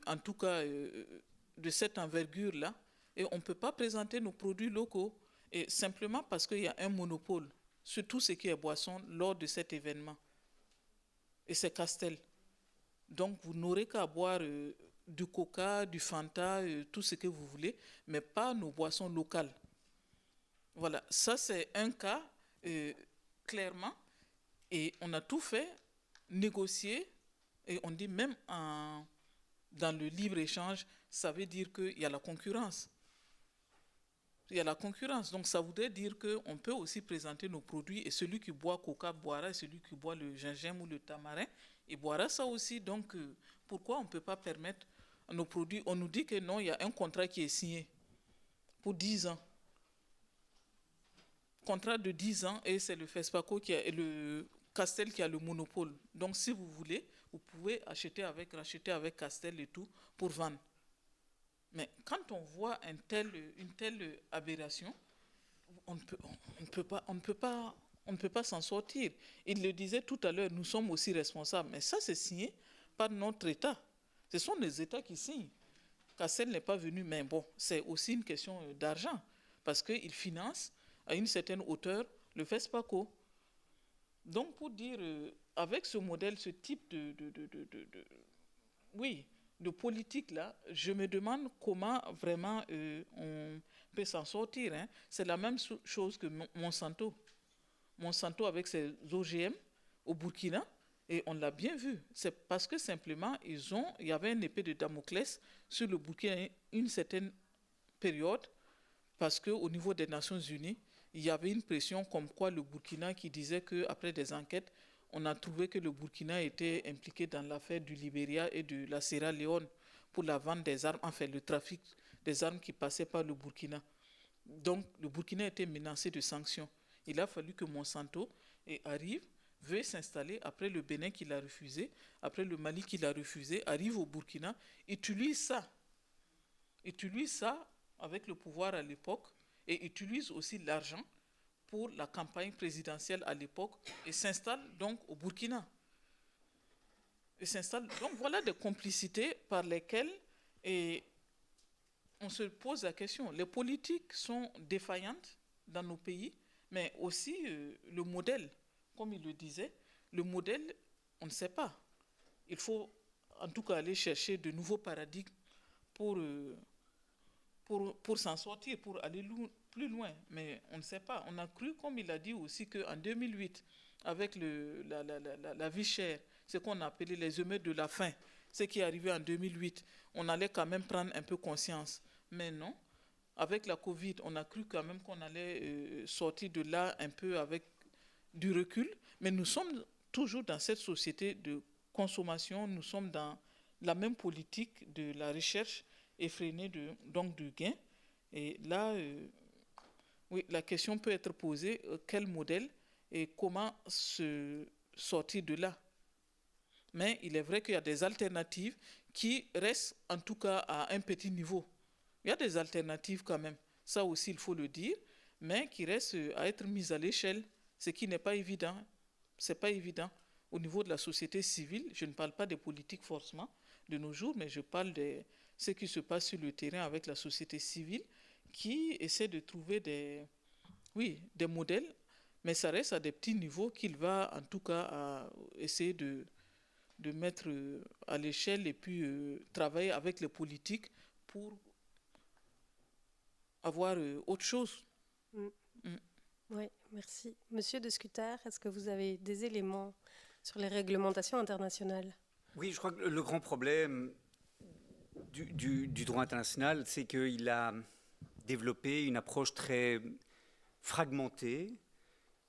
en tout cas de cette envergure-là, et on ne peut pas présenter nos produits locaux, et simplement parce qu'il y a un monopole sur tout ce qui est boisson lors de cet événement. Et c'est Castel. Donc vous n'aurez qu'à boire du coca, du Fanta, tout ce que vous voulez, mais pas nos boissons locales. Voilà, ça c'est un cas clairement, et on a tout fait, négocier, et on dit même dans le libre-échange, ça veut dire qu'il y a la concurrence. Il y a la concurrence, donc ça voudrait dire qu'on peut aussi présenter nos produits, et celui qui boit coca boira, et celui qui boit le gingembre ou le tamarin, il boira ça aussi. Donc pourquoi on ne peut pas permettre nos produits? On nous dit que non, il y a un contrat qui est signé pour 10 ans. Contrat de 10 ans, et c'est le FESPACO et le Castel qui a le monopole. Donc si vous voulez, vous pouvez racheter avec Castel et tout pour vendre. Mais quand on voit une telle aberration, on ne peut pas s'en sortir. Il le disait tout à l'heure, nous sommes aussi responsables. Mais ça, c'est signé par notre État. Ce sont les États qui signent. Castel n'est pas venu, mais bon, c'est aussi une question d'argent, parce qu'il finance à une certaine hauteur le FESPACO. Donc, pour dire, avec ce modèle, ce type de politique-là, je me demande comment vraiment on peut s'en sortir. Hein. C'est la même chose que Monsanto. Monsanto avec ses OGM au Burkina, et on l'a bien vu. C'est parce que simplement, il y avait une épée de Damoclès sur le Burkina une certaine période, parce qu'au niveau des Nations Unies, il y avait une pression comme quoi le Burkina qui disait qu'après des enquêtes, on a trouvé que le Burkina était impliqué dans l'affaire du Libéria et de la Sierra Leone pour la vente des armes, enfin le trafic des armes qui passaient par le Burkina. Donc le Burkina était menacé de sanctions. Il a fallu que Monsanto arrive, veuille s'installer, après le Bénin qui l'a refusé, après le Mali qui l'a refusé, arrive au Burkina, utilise ça avec le pouvoir à l'époque, et utilise aussi l'argent pour la campagne présidentielle à l'époque, et s'installe donc au Burkina. Donc voilà des complicités par lesquelles on se pose la question. Les politiques sont défaillantes dans nos pays, mais aussi le modèle, comme il le disait, le modèle, on ne sait pas. Il faut en tout cas aller chercher de nouveaux paradigmes pour s'en sortir, pour aller plus loin. Mais on ne sait pas. On a cru, comme il a dit aussi, qu'en 2008, avec la vie chère, ce qu'on a appelé les émeutes de la faim, ce qui est arrivé en 2008, on allait quand même prendre un peu conscience. Mais non, avec la Covid, on a cru quand même qu'on allait sortir de là un peu avec du recul. Mais nous sommes toujours dans cette société de consommation, nous sommes dans la même politique de la recherche effrénée donc du gain. Et là, oui, la question peut être posée, quel modèle et comment se sortir de là. Mais il est vrai qu'il y a des alternatives qui restent en tout cas à un petit niveau. Il y a des alternatives quand même, ça aussi il faut le dire, mais qui restent à être mises à l'échelle, ce qui n'est pas évident. C'est pas évident. Au niveau de la société civile, je ne parle pas des politiques forcément de nos jours, mais je parle de ce qui se passe sur le terrain avec la société civile qui essaie de trouver des modèles, mais ça reste à des petits niveaux qu'il va en tout cas essayer de mettre à l'échelle et puis travailler avec les politiques pour avoir autre chose.
Oui, merci. Monsieur de Scuter, est-ce que vous avez des éléments sur les réglementations internationales?
Oui, je crois que le grand problème du droit international, c'est qu'il a développé une approche très fragmentée,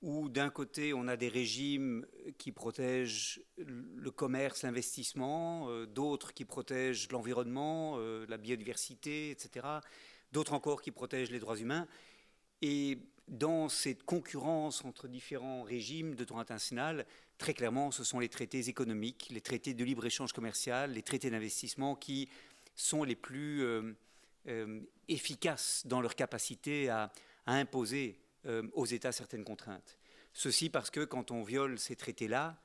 où d'un côté, on a des régimes qui protègent le commerce, l'investissement, d'autres qui protègent l'environnement, la biodiversité, etc., d'autres encore qui protègent les droits humains. Et dans cette concurrence entre différents régimes de droit international, très clairement, ce sont les traités économiques, les traités de libre-échange commercial, les traités d'investissement qui sont les plus efficaces dans leur capacité à imposer aux États certaines contraintes. Ceci parce que quand on viole ces traités-là,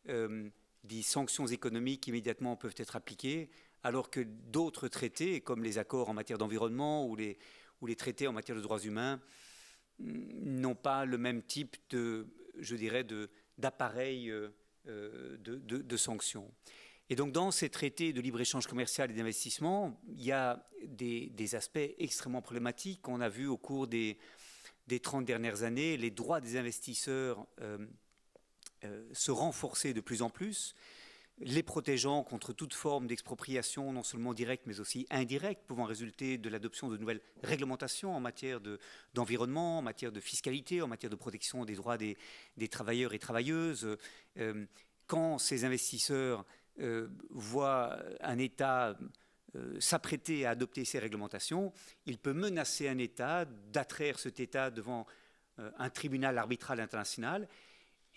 des sanctions économiques immédiatement peuvent être appliquées, alors que d'autres traités, comme les accords en matière d'environnement ou les traités en matière de droits humains, n'ont pas le même type d'appareil de sanctions. Et donc dans ces traités de libre-échange commercial et d'investissement, il y a des aspects extrêmement problématiques. On a vu au cours des 30 dernières années les droits des investisseurs se renforcer de plus en plus, les protégeant contre toute forme d'expropriation, non seulement directe, mais aussi indirecte, pouvant résulter de l'adoption de nouvelles réglementations en matière d'environnement, en matière de fiscalité, en matière de protection des droits des travailleurs et travailleuses. Quand ces investisseurs voient un État s'apprêter à adopter ces réglementations, il peut menacer un État d'attraire cet État devant un tribunal arbitral international.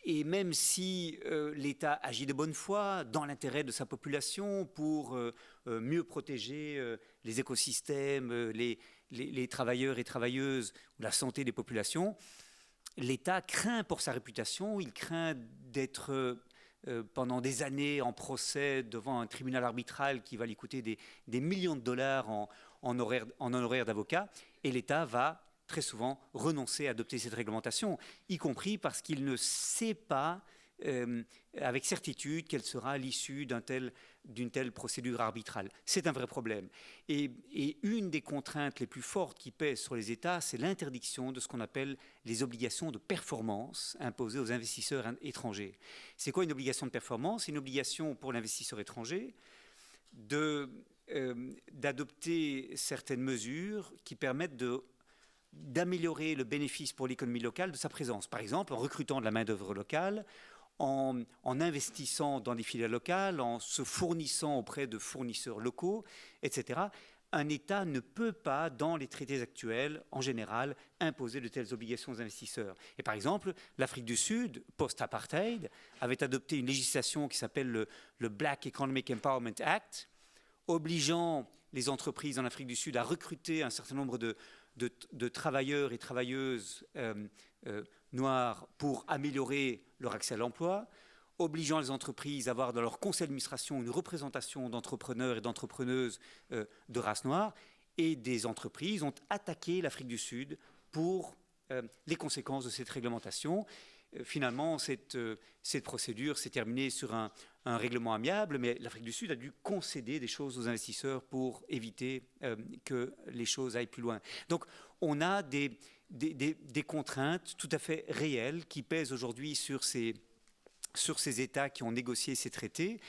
Et même si l'État agit de bonne foi dans l'intérêt de sa population pour mieux protéger les écosystèmes, les travailleurs et travailleuses, ou la santé des populations, l'État craint pour sa réputation, il craint d'être pendant des années en procès devant un tribunal arbitral qui va lui coûter des millions de dollars en honoraires d'avocat, et l'État va très souvent renoncer à adopter cette réglementation, y compris parce qu'il ne sait pas avec certitude quelle sera l'issue d'une telle procédure arbitrale. C'est un vrai problème. Et une des contraintes les plus fortes qui pèsent sur les États, c'est l'interdiction de ce qu'on appelle les obligations de performance imposées aux investisseurs étrangers. C'est quoi une obligation de performance? C'est une obligation pour l'investisseur étranger d'adopter certaines mesures qui permettent d'améliorer le bénéfice pour l'économie locale de sa présence. Par exemple, en recrutant de la main-d'œuvre locale, en investissant dans des filiales locales, en se fournissant auprès de fournisseurs locaux, etc. Un État ne peut pas, dans les traités actuels, en général, imposer de telles obligations aux investisseurs. Et par exemple, l'Afrique du Sud, post-apartheid, avait adopté une législation qui s'appelle le Black Economic Empowerment Act, obligeant les entreprises en Afrique du Sud à recruter un certain nombre de travailleurs et travailleuses noirs pour améliorer leur accès à l'emploi, obligeant les entreprises à avoir dans leur conseil d'administration une représentation d'entrepreneurs et d'entrepreneuses de race noire, et des entreprises ont attaqué l'Afrique du Sud pour les conséquences de cette réglementation. Finalement, cette procédure s'est terminée sur un règlement amiable, mais l'Afrique du Sud a dû concéder des choses aux investisseurs pour éviter que les choses aillent plus loin. Donc, on a des contraintes tout à fait réelles qui pèsent aujourd'hui sur ces États qui ont négocié ces traités.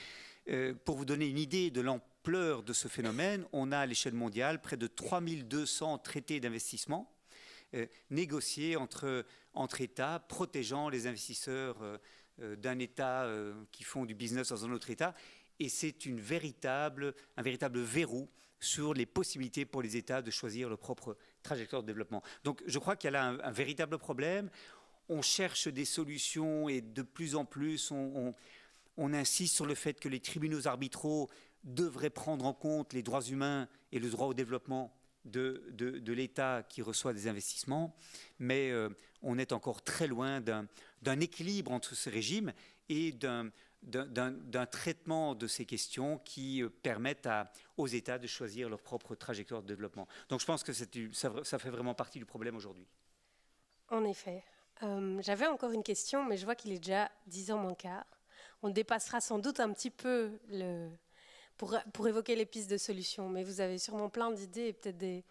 Pour vous donner une idée de l'ampleur de ce phénomène, on a à l'échelle mondiale près de 3200 traités d'investissement négociés entre États, protégeant les investisseurs d'un État qui font du business dans un autre État. Et c'est un véritable verrou sur les possibilités pour les États de choisir leur propre trajectoire de développement. Donc je crois qu'il y a là un véritable problème. on cherche des solutions et de plus en plus on insiste sur le fait que les tribunaux arbitraux devraient prendre en compte les droits humains et le droit au développement de l'État qui reçoit des investissements, mais on est encore très loin d'un équilibre entre ces régimes et d'un traitement de ces questions qui permettent aux États de choisir leur propre trajectoire de développement. Donc je pense que ça fait vraiment partie du problème aujourd'hui.
En effet. J'avais encore une question, mais je vois qu'il est déjà 10h moins quart. On dépassera sans doute un petit peu pour évoquer les pistes de solutions, mais vous avez sûrement plein d'idées et peut-être des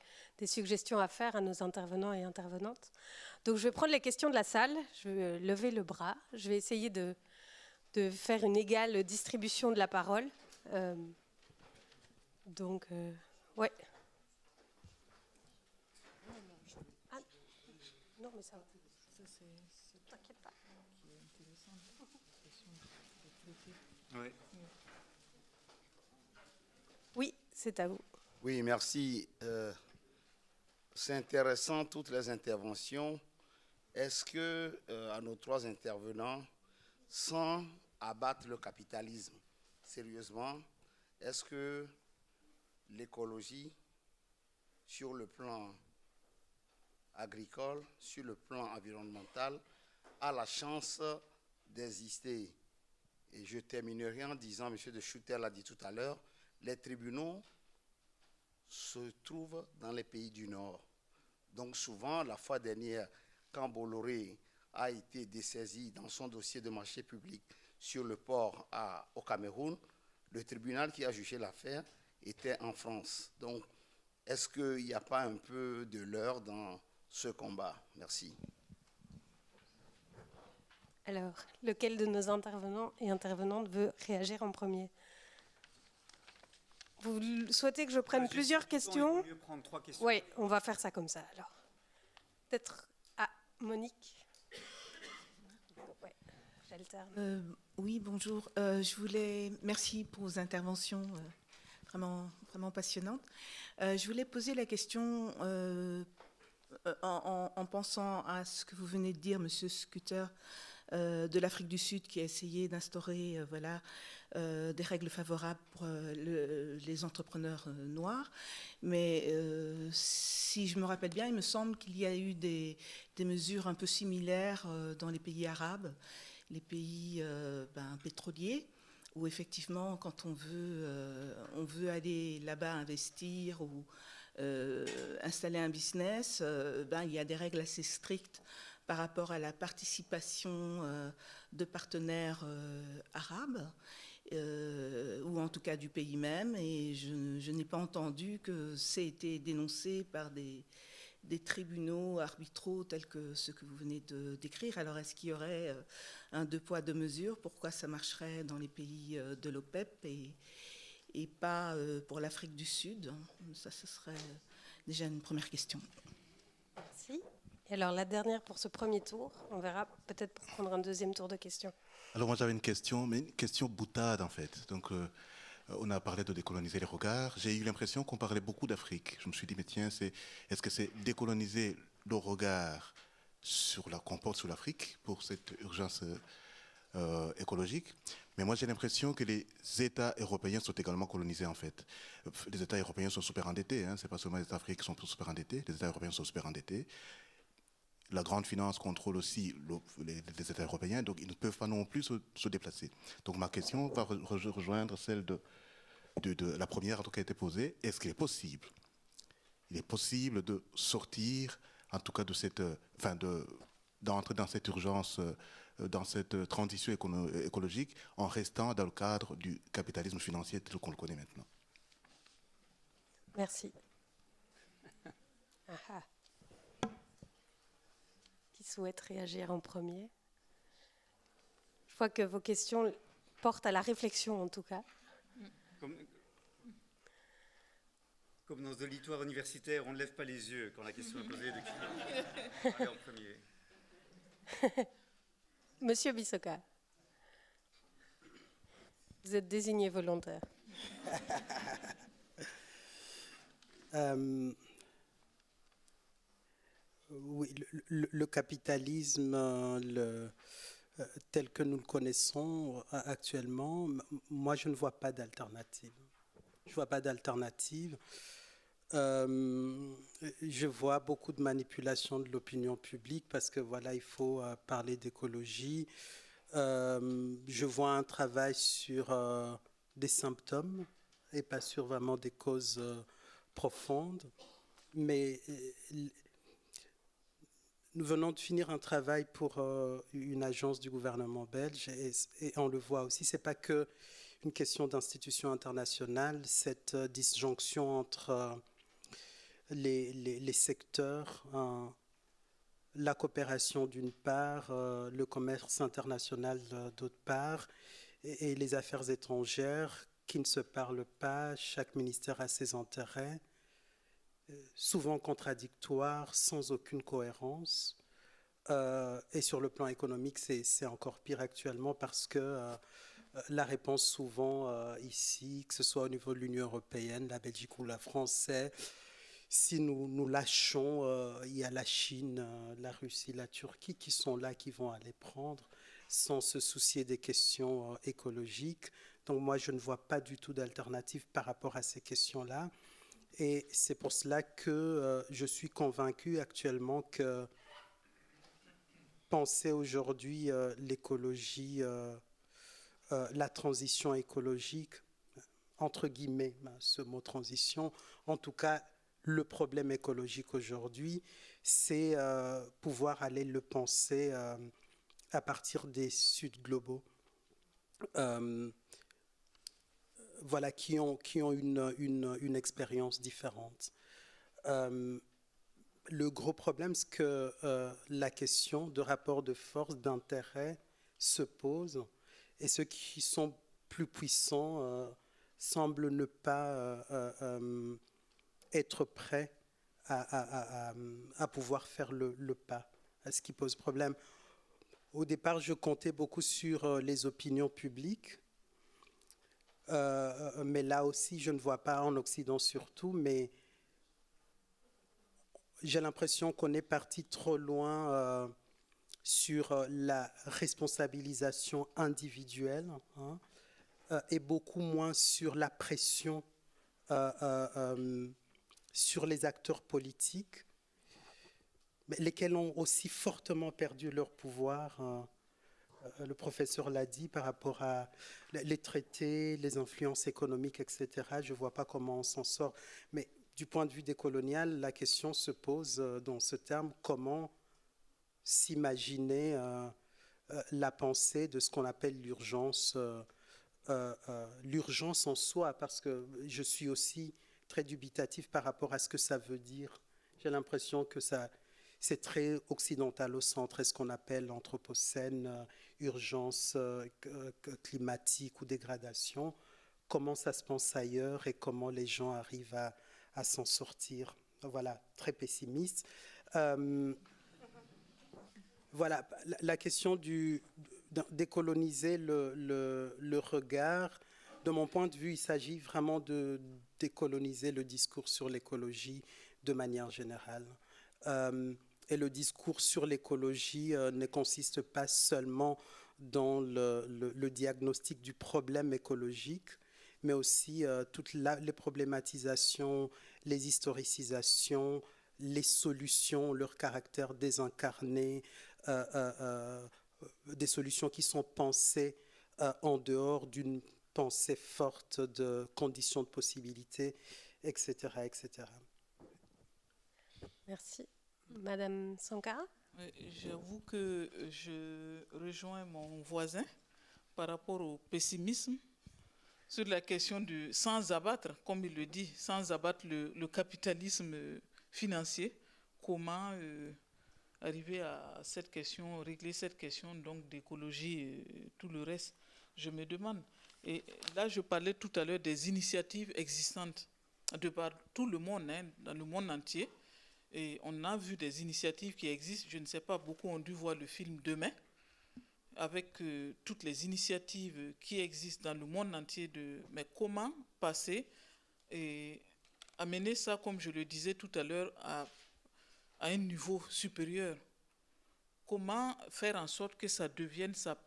suggestions à faire à nos intervenants et intervenantes. Donc je vais prendre les questions de la salle, je vais lever le bras, je vais essayer de faire une égale distribution de la parole. Ouais. Ah, non, mais ça va. T'inquiète pas.
Oui.
Oui, c'est à vous.
Oui, merci. C'est intéressant, toutes les interventions. Est-ce que, à nos trois intervenants, sans abattre le capitalisme, sérieusement, est-ce que l'écologie, sur le plan agricole, sur le plan environnemental, a la chance d'exister? Et je terminerai en disant, M. de Schutter l'a dit tout à l'heure, les tribunaux se trouvent dans les pays du Nord. Donc souvent, la fois dernière, quand Bolloré a été dessaisi dans son dossier de marché public sur le port au Cameroun, le tribunal qui a jugé l'affaire était en France. Donc, est-ce qu'il n'y a pas un peu de leurre dans ce combat? Merci.
Alors, lequel de nos intervenants et intervenantes veut réagir en premier? Vous souhaitez que je prenne plusieurs questions?
Il vaut mieux prendre 3 questions.
Oui, on va faire ça comme ça, alors. Peut-être à Monique. Ouais, j'alterne.
Oui, bonjour. Merci pour vos interventions vraiment passionnantes. Je voulais poser la question en pensant à ce que vous venez de dire, Monsieur Schutter, de l'Afrique du Sud qui a essayé d'instaurer des règles favorables pour les entrepreneurs noirs. Mais si je me rappelle bien, il me semble qu'il y a eu des mesures un peu similaires dans les pays arabes, les pays pétroliers, où effectivement, quand on veut aller là-bas investir ou installer un business, il y a des règles assez strictes par rapport à la participation de partenaires arabes, ou en tout cas du pays même, et je n'ai pas entendu que c'est été dénoncé par des tribunaux arbitraux tels que ceux que vous venez de décrire. Alors est-ce qu'il y aurait un deux poids, deux mesures? Pourquoi ça marcherait dans les pays de l'OPEP et pas pour l'Afrique du Sud? Ça, ce serait déjà une première question.
Merci. Et alors la dernière pour ce premier tour, on verra peut-être pour prendre un deuxième tour de questions. Alors
moi j'avais une question, mais une question boutade en fait. Donc on a parlé de décoloniser les regards. J'ai eu l'impression qu'on parlait beaucoup d'Afrique. Je me suis dit mais tiens, est-ce que c'est décoloniser le regard qu'on porte sur l'Afrique pour cette urgence écologique? Mais moi j'ai l'impression que les États européens sont également colonisés en fait. Les États européens sont super endettés. C'est pas seulement les États africains qui sont super endettés. Les États européens sont super endettés. La grande finance contrôle aussi les États européens, donc ils ne peuvent pas non plus se déplacer. Donc ma question va rejoindre celle de la première qui a été posée. Est-ce qu'il est possible? Il est possible de sortir, en tout cas d'entrer dans cette urgence, dans cette transition écologique, en restant dans le cadre du capitalisme financier tel qu'on le connaît maintenant.
Merci. Aha. Souhaite réagir en premier? Je vois que vos questions portent à la réflexion en tout cas.
Comme dans un auditoire universitaire, on ne lève pas les yeux quand la question est posée de qui parler en premier.
Monsieur Bisoka, vous êtes désigné volontaire.
Oui, le capitalisme tel que nous le connaissons actuellement, moi je ne vois pas d'alternative. Je ne vois pas d'alternative. Je vois beaucoup de manipulation de l'opinion publique parce que voilà, il faut parler d'écologie. Je vois un travail sur des symptômes et pas sur vraiment des causes profondes. Mais nous venons de finir un travail pour une agence du gouvernement belge et on le voit aussi, c'est pas que une question d'institution internationale, cette disjonction entre les secteurs, la coopération d'une part, le commerce international d'autre part, et les affaires étrangères qui ne se parlent pas, chaque ministère a ses intérêts, souvent contradictoires, sans aucune cohérence. Et sur le plan économique, c'est encore pire actuellement parce que la réponse souvent ici, que ce soit au niveau de l'Union européenne, la Belgique ou la France, c'est si nous lâchons, il y a la Chine, la Russie, la Turquie qui sont là, qui vont aller prendre sans se soucier des questions écologiques. Donc moi, je ne vois pas du tout d'alternative par rapport à ces questions-là. Et c'est pour cela que je suis convaincu actuellement que penser aujourd'hui l'écologie, la transition écologique, entre guillemets, ce mot transition, en tout cas, le problème écologique aujourd'hui, c'est pouvoir aller le penser à partir des Suds globaux. Voilà, qui ont une expérience différente. Le gros problème, c'est que la question de rapport de force, d'intérêt se pose et ceux qui sont plus puissants semblent ne pas être prêts à pouvoir faire le pas, ce qui pose problème. Au départ, je comptais beaucoup sur les opinions publiques, mais là aussi, je ne vois pas en Occident surtout, mais j'ai l'impression qu'on est parti trop loin sur la responsabilisation individuelle et beaucoup moins sur la pression sur les acteurs politiques, mais lesquels ont aussi fortement perdu leur pouvoir. Le professeur l'a dit par rapport à les traités, les influences économiques, etc. Je ne vois pas comment on s'en sort. Mais du point de vue décolonial, la question se pose dans ce terme, comment s'imaginer la pensée de ce qu'on appelle l'urgence, l'urgence en soi, parce que je suis aussi très dubitatif par rapport à ce que ça veut dire. J'ai l'impression que c'est très occidental au centre, est-ce qu'on appelle l'anthropocène, urgence climatique ou dégradation, comment ça se pense ailleurs et comment les gens arrivent à s'en sortir. Voilà, très pessimiste. Voilà, la question de décoloniser le regard. De mon point de vue, il s'agit vraiment de décoloniser le discours sur l'écologie de manière générale. Et le discours sur l'écologie ne consiste pas seulement dans le diagnostic du problème écologique, mais aussi toutes les problématisations, les historicisations, les solutions, leur caractère désincarné, des solutions qui sont pensées en dehors d'une pensée forte de conditions de possibilité, etc., etc.
Merci. Madame Sankara?
J'avoue que je rejoins mon voisin par rapport au pessimisme sur la question du sans abattre, comme il le dit, sans abattre le capitalisme financier. Comment arriver à cette question, régler cette question donc d'écologie et tout le reste, je me demande. Et là, je parlais tout à l'heure des initiatives existantes de par tout le monde, dans le monde entier. Et on a vu des initiatives qui existent. Je ne sais pas, beaucoup ont dû voir le film Demain, avec toutes les initiatives qui existent dans le monde entier. Mais comment passer et amener ça, comme je le disais tout à l'heure, à à un niveau supérieur. Comment faire en sorte que ça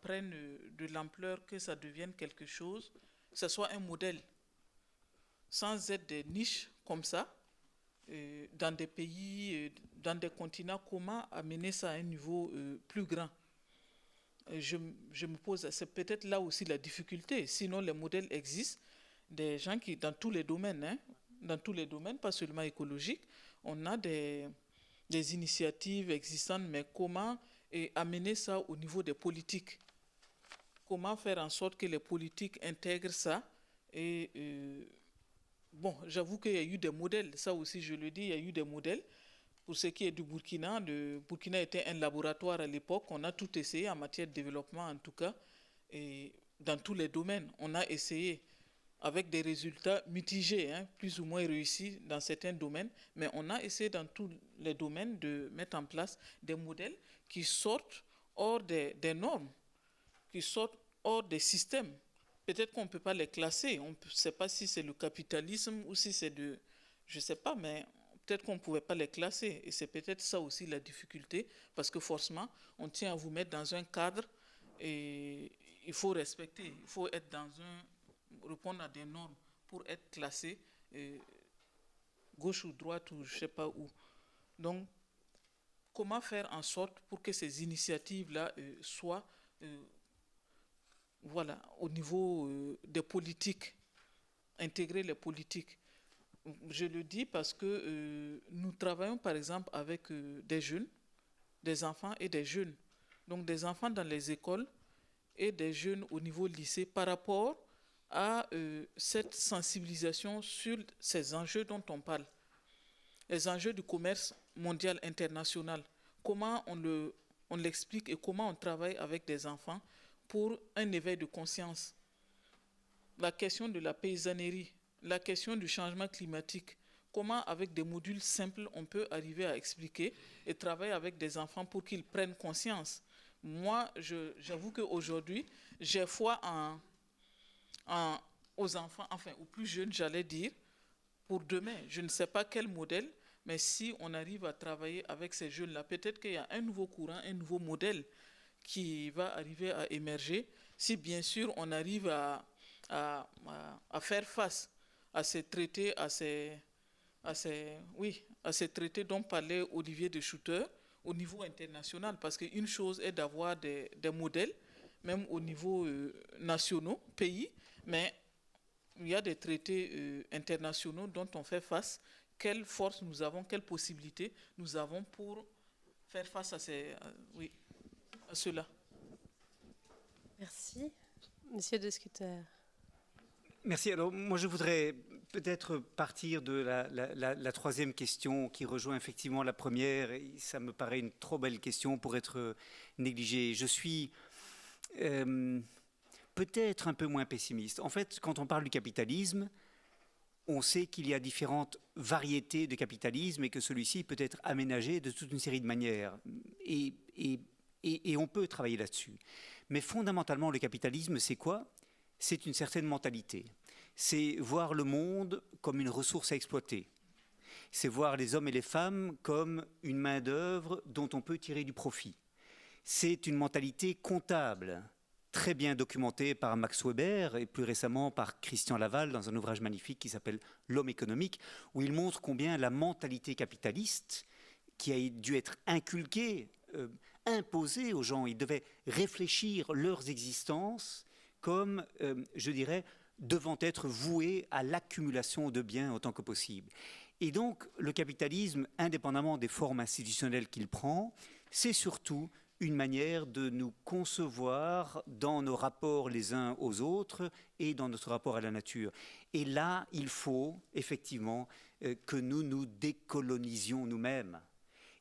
prenne de l'ampleur, que ça devienne quelque chose, que ce soit un modèle, sans être des niches comme ça, dans des pays, dans des continents, comment amener ça à un niveau plus grand? Je me pose, c'est peut-être là aussi la difficulté. Sinon, les modèles existent, des gens qui, dans tous les domaines, dans tous les domaines, pas seulement écologiques, on a des initiatives existantes, mais comment amener ça au niveau des politiques? Comment faire en sorte que les politiques intègrent ça? Et bon, j'avoue qu'il y a eu des modèles, ça aussi je le dis, il y a eu des modèles. Pour ce qui est du Burkina, le Burkina était un laboratoire à l'époque, on a tout essayé en matière de développement en tout cas, et dans tous les domaines, on a essayé avec des résultats mitigés, plus ou moins réussis dans certains domaines, mais on a essayé dans tous les domaines de mettre en place des modèles qui sortent hors des normes, qui sortent hors des systèmes. Peut-être qu'on ne peut pas les classer, on ne sait pas si c'est le capitalisme ou si c'est je ne sais pas, mais peut-être qu'on ne pouvait pas les classer. Et c'est peut-être ça aussi la difficulté, parce que forcément, on tient à vous mettre dans un cadre et il faut respecter, il faut être répondre à des normes pour être classé gauche ou droite ou je ne sais pas où. Donc, comment faire en sorte pour que ces initiatives-là soient voilà, au niveau des politiques, intégrer les politiques. Je le dis parce que nous travaillons par exemple avec des jeunes, des enfants et des jeunes. Donc des enfants dans les écoles et des jeunes au niveau lycée par rapport à cette sensibilisation sur ces enjeux dont on parle. Les enjeux du commerce mondial international. Comment on l'explique et comment on travaille avec des enfants pour un éveil de conscience. La question de la paysannerie, la question du changement climatique, comment avec des modules simples on peut arriver à expliquer et travailler avec des enfants pour qu'ils prennent conscience. Moi, j'avoue qu'aujourd'hui, j'ai foi aux enfants, enfin aux plus jeunes, j'allais dire, pour demain. Je ne sais pas quel modèle, mais si on arrive à travailler avec ces jeunes-là, peut-être qu'il y a un nouveau courant, un nouveau modèle qui va arriver à émerger, si bien sûr on arrive à faire face à ces traités, à ces traités dont parlait Olivier de Schutter au niveau international. Parce qu'une chose est d'avoir des modèles, même au niveau national, pays, mais il y a des traités internationaux dont on fait face. Quelle force nous avons, quelles possibilités nous avons pour faire face à cela.
Merci. Monsieur de Schutter.
Merci. Alors, moi, je voudrais peut-être partir de la troisième question qui rejoint effectivement la première. Et ça me paraît une trop belle question pour être négligée. Je suis peut-être un peu moins pessimiste. En fait, quand on parle du capitalisme, on sait qu'il y a différentes variétés de capitalisme et que celui-ci peut être aménagé de toute une série de manières. Et on peut travailler là-dessus. Mais fondamentalement, le capitalisme, c'est quoi? C'est une certaine mentalité. C'est voir le monde comme une ressource à exploiter. C'est voir les hommes et les femmes comme une main-d'œuvre dont on peut tirer du profit. C'est une mentalité comptable, très bien documentée par Max Weber et plus récemment par Christian Laval dans un ouvrage magnifique qui s'appelle « L'homme économique », où il montre combien la mentalité capitaliste, qui a dû être inculquée, imposée aux gens, ils devaient réfléchir leurs existences comme, je dirais, devant être voués à l'accumulation de biens autant que possible. Et donc, le capitalisme, indépendamment des formes institutionnelles qu'il prend, c'est surtout une manière de nous concevoir dans nos rapports les uns aux autres et dans notre rapport à la nature. Et là, il faut effectivement que nous nous décolonisions nous-mêmes.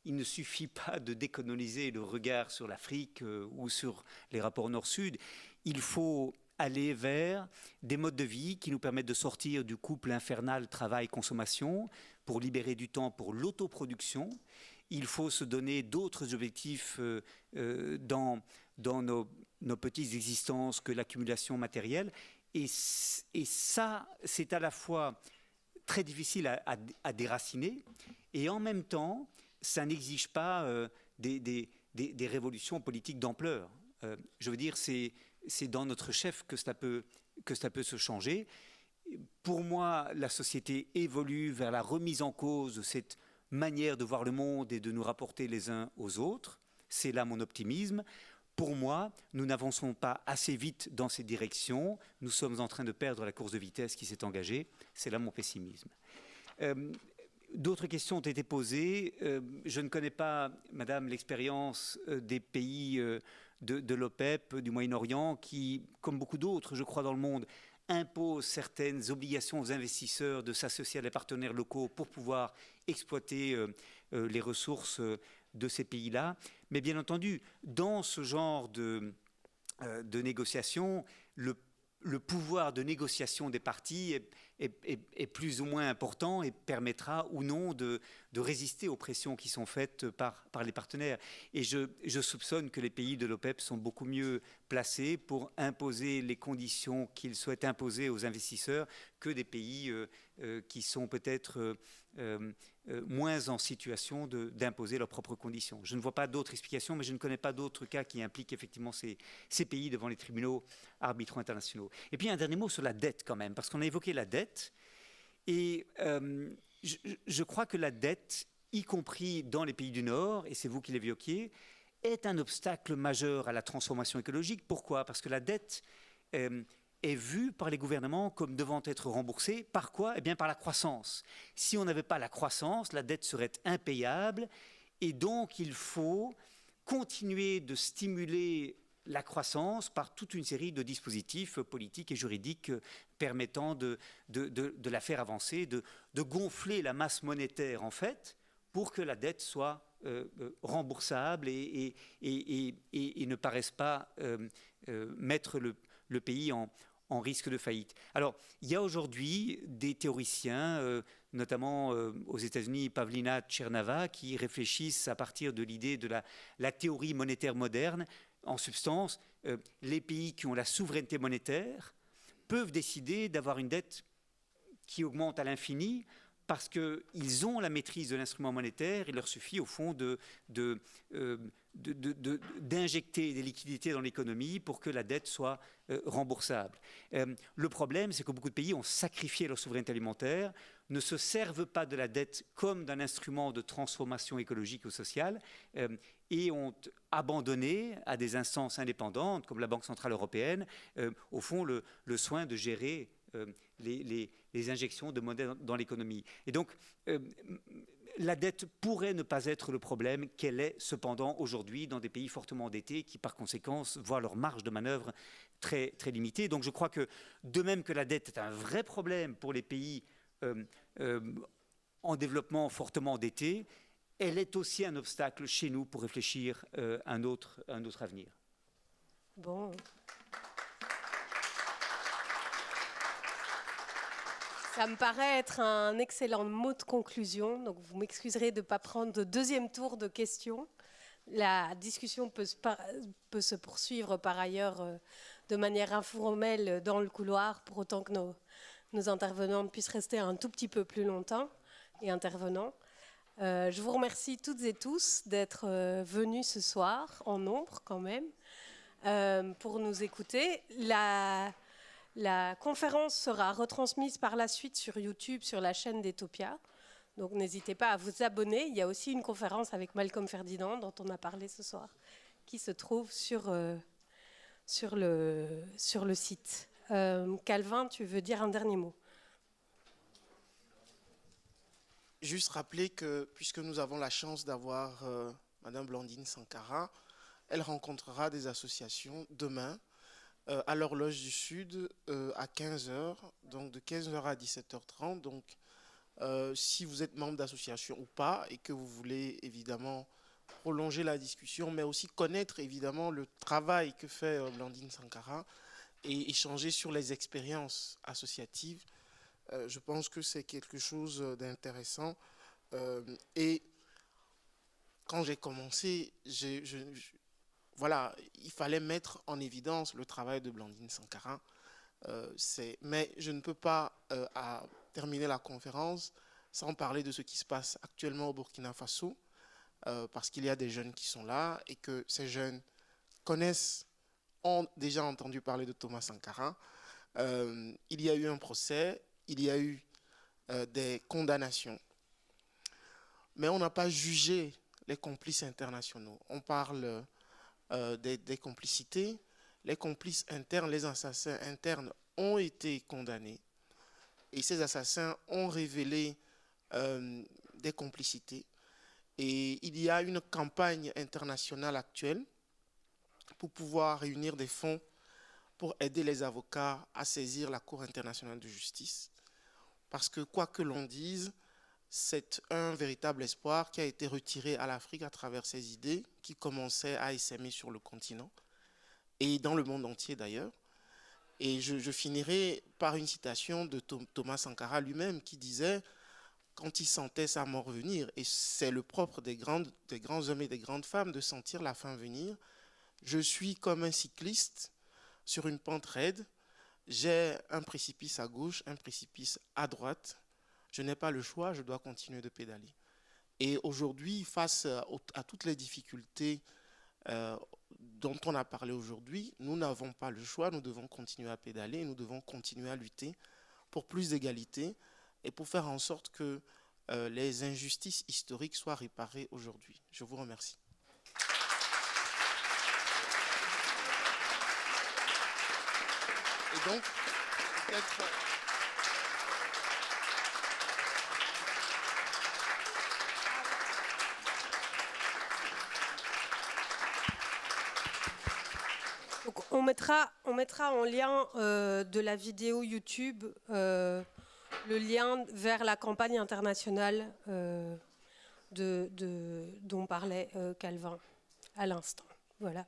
Il ne suffit pas de décoloniser le regard sur l'Afrique ou sur les rapports nord-sud. Il faut aller vers des modes de vie qui nous permettent de sortir du couple infernal travail-consommation pour libérer du temps pour l'autoproduction. Il faut se donner d'autres objectifs dans nos petites existences que l'accumulation matérielle. Et ça, c'est à la fois très difficile à déraciner et en même temps, ça n'exige pas des révolutions politiques d'ampleur. Je veux dire, c'est dans notre chef que cela peut se changer. Pour moi, la société évolue vers la remise en cause de cette manière de voir le monde et de nous rapporter les uns aux autres. C'est là mon optimisme. Pour moi, nous n'avançons pas assez vite dans cette direction. Nous sommes en train de perdre la course de vitesse qui s'est engagée. C'est là mon pessimisme. D'autres questions ont été posées. Je ne connais pas, Madame, l'expérience des pays de l'OPEP, du Moyen-Orient, qui, comme beaucoup d'autres, je crois, dans le monde, imposent certaines obligations aux investisseurs de s'associer à des partenaires locaux pour pouvoir exploiter les ressources de ces pays-là. Mais bien entendu, dans ce genre de négociations, le pouvoir de négociation des parties est plus ou moins important et permettra ou non de résister aux pressions qui sont faites par les partenaires. Et je soupçonne que les pays de l'OPEP sont beaucoup mieux placés pour imposer les conditions qu'ils souhaitent imposer aux investisseurs que des pays qui sont peut-être moins en situation d'imposer leurs propres conditions. Je ne vois pas d'autres explications, mais je ne connais pas d'autres cas qui impliquent effectivement ces pays devant les tribunaux arbitraux internationaux. Et puis un dernier mot sur la dette quand même, parce qu'on a évoqué la dette, et je crois que la dette, y compris dans les pays du Nord, et c'est vous qui l'évoquiez, est un obstacle majeur à la transformation écologique. Pourquoi? Parce que la dette est vue par les gouvernements comme devant être remboursée. Par quoi? Eh bien, par la croissance. Si on n'avait pas la croissance, la dette serait impayable, et donc il faut continuer de stimuler la croissance par toute une série de dispositifs politiques et juridiques permettant de la faire avancer, de gonfler la masse monétaire, en fait, pour que la dette soit remboursable et ne paraisse pas mettre le pays en risque de faillite. Alors, il y a aujourd'hui des théoriciens, notamment aux États-Unis, Pavlina Tchernava, qui réfléchissent à partir de l'idée de la théorie monétaire moderne. En substance, les pays qui ont la souveraineté monétaire peuvent décider d'avoir une dette qui augmente à l'infini parce qu'ils ont la maîtrise de l'instrument monétaire. Il leur suffit au fond d'injecter des liquidités dans l'économie pour que la dette soit remboursable. Le problème, c'est que beaucoup de pays ont sacrifié leur souveraineté alimentaire, ne se servent pas de la dette comme d'un instrument de transformation écologique ou sociale et ont abandonné à des instances indépendantes comme la Banque centrale européenne, au fond, le soin de gérer les injections de monnaie dans l'économie. Et donc, la dette pourrait ne pas être le problème qu'elle est cependant aujourd'hui dans des pays fortement endettés qui, par conséquent, voient leur marge de manœuvre très, très limitée. Donc je crois que, de même que la dette est un vrai problème pour les pays en développement fortement endettés, elle est aussi un obstacle chez nous pour réfléchir à un autre avenir.
Bon. Ça me paraît être un excellent mot de conclusion. Donc, vous m'excuserez de ne pas prendre de deuxième tour de questions. La discussion peut se poursuivre par ailleurs de manière informelle dans le couloir, pour autant que nos intervenants puissent rester un tout petit peu plus longtemps et intervenants. Je vous remercie toutes et tous d'être venus ce soir, en nombre quand même, pour nous écouter. La conférence sera retransmise par la suite sur YouTube, sur la chaîne d'Etopia. Donc n'hésitez pas à vous abonner. Il y a aussi une conférence avec Malcolm Ferdinand, dont on a parlé ce soir, qui se trouve sur le site. Calvin, tu veux dire un dernier mot?
Juste rappeler que, puisque nous avons la chance d'avoir Madame Blandine Sankara, elle rencontrera des associations demain à l'Horloge du Sud à 15h, donc de 15h à 17h30. Donc, si vous êtes membre d'association ou pas et que vous voulez évidemment prolonger la discussion, mais aussi connaître évidemment le travail que fait Blandine Sankara et échanger sur les expériences associatives, je pense que c'est quelque chose d'intéressant. Et quand j'ai commencé, voilà, il fallait mettre en évidence le travail de Blandine Sankara. Mais je ne peux pas terminer la conférence sans parler de ce qui se passe actuellement au Burkina Faso, parce qu'il y a des jeunes qui sont là et que ces jeunes ont déjà entendu parler de Thomas Sankara. Il y a eu un procès, il y a eu des condamnations, mais on n'a pas jugé les complices internationaux. On parle des complicités. Les complices internes, les assassins internes ont été condamnés et ces assassins ont révélé des complicités. Et il y a une campagne internationale actuelle pour pouvoir réunir des fonds pour aider les avocats à saisir la Cour internationale de justice. Parce que quoi que l'on dise, c'est un véritable espoir qui a été retiré à l'Afrique à travers ces idées qui commençaient à essaimer sur le continent et dans le monde entier d'ailleurs. Et je finirai par une citation de Thomas Sankara lui-même qui disait, quand il sentait sa mort venir, et c'est le propre des grands hommes et des grandes femmes de sentir la fin venir, je suis comme un cycliste sur une pente raide, j'ai un précipice à gauche, un précipice à droite, je n'ai pas le choix, je dois continuer de pédaler. Et aujourd'hui, face à toutes les difficultés dont on a parlé aujourd'hui, nous n'avons pas le choix, nous devons continuer à pédaler, nous devons continuer à lutter pour plus d'égalité et pour faire en sorte que les injustices historiques soient réparées aujourd'hui. Je vous remercie. Et donc, peut-être...
Donc, on mettra en lien de la vidéo YouTube le lien vers la campagne internationale dont parlait Calvin à l'instant. Voilà.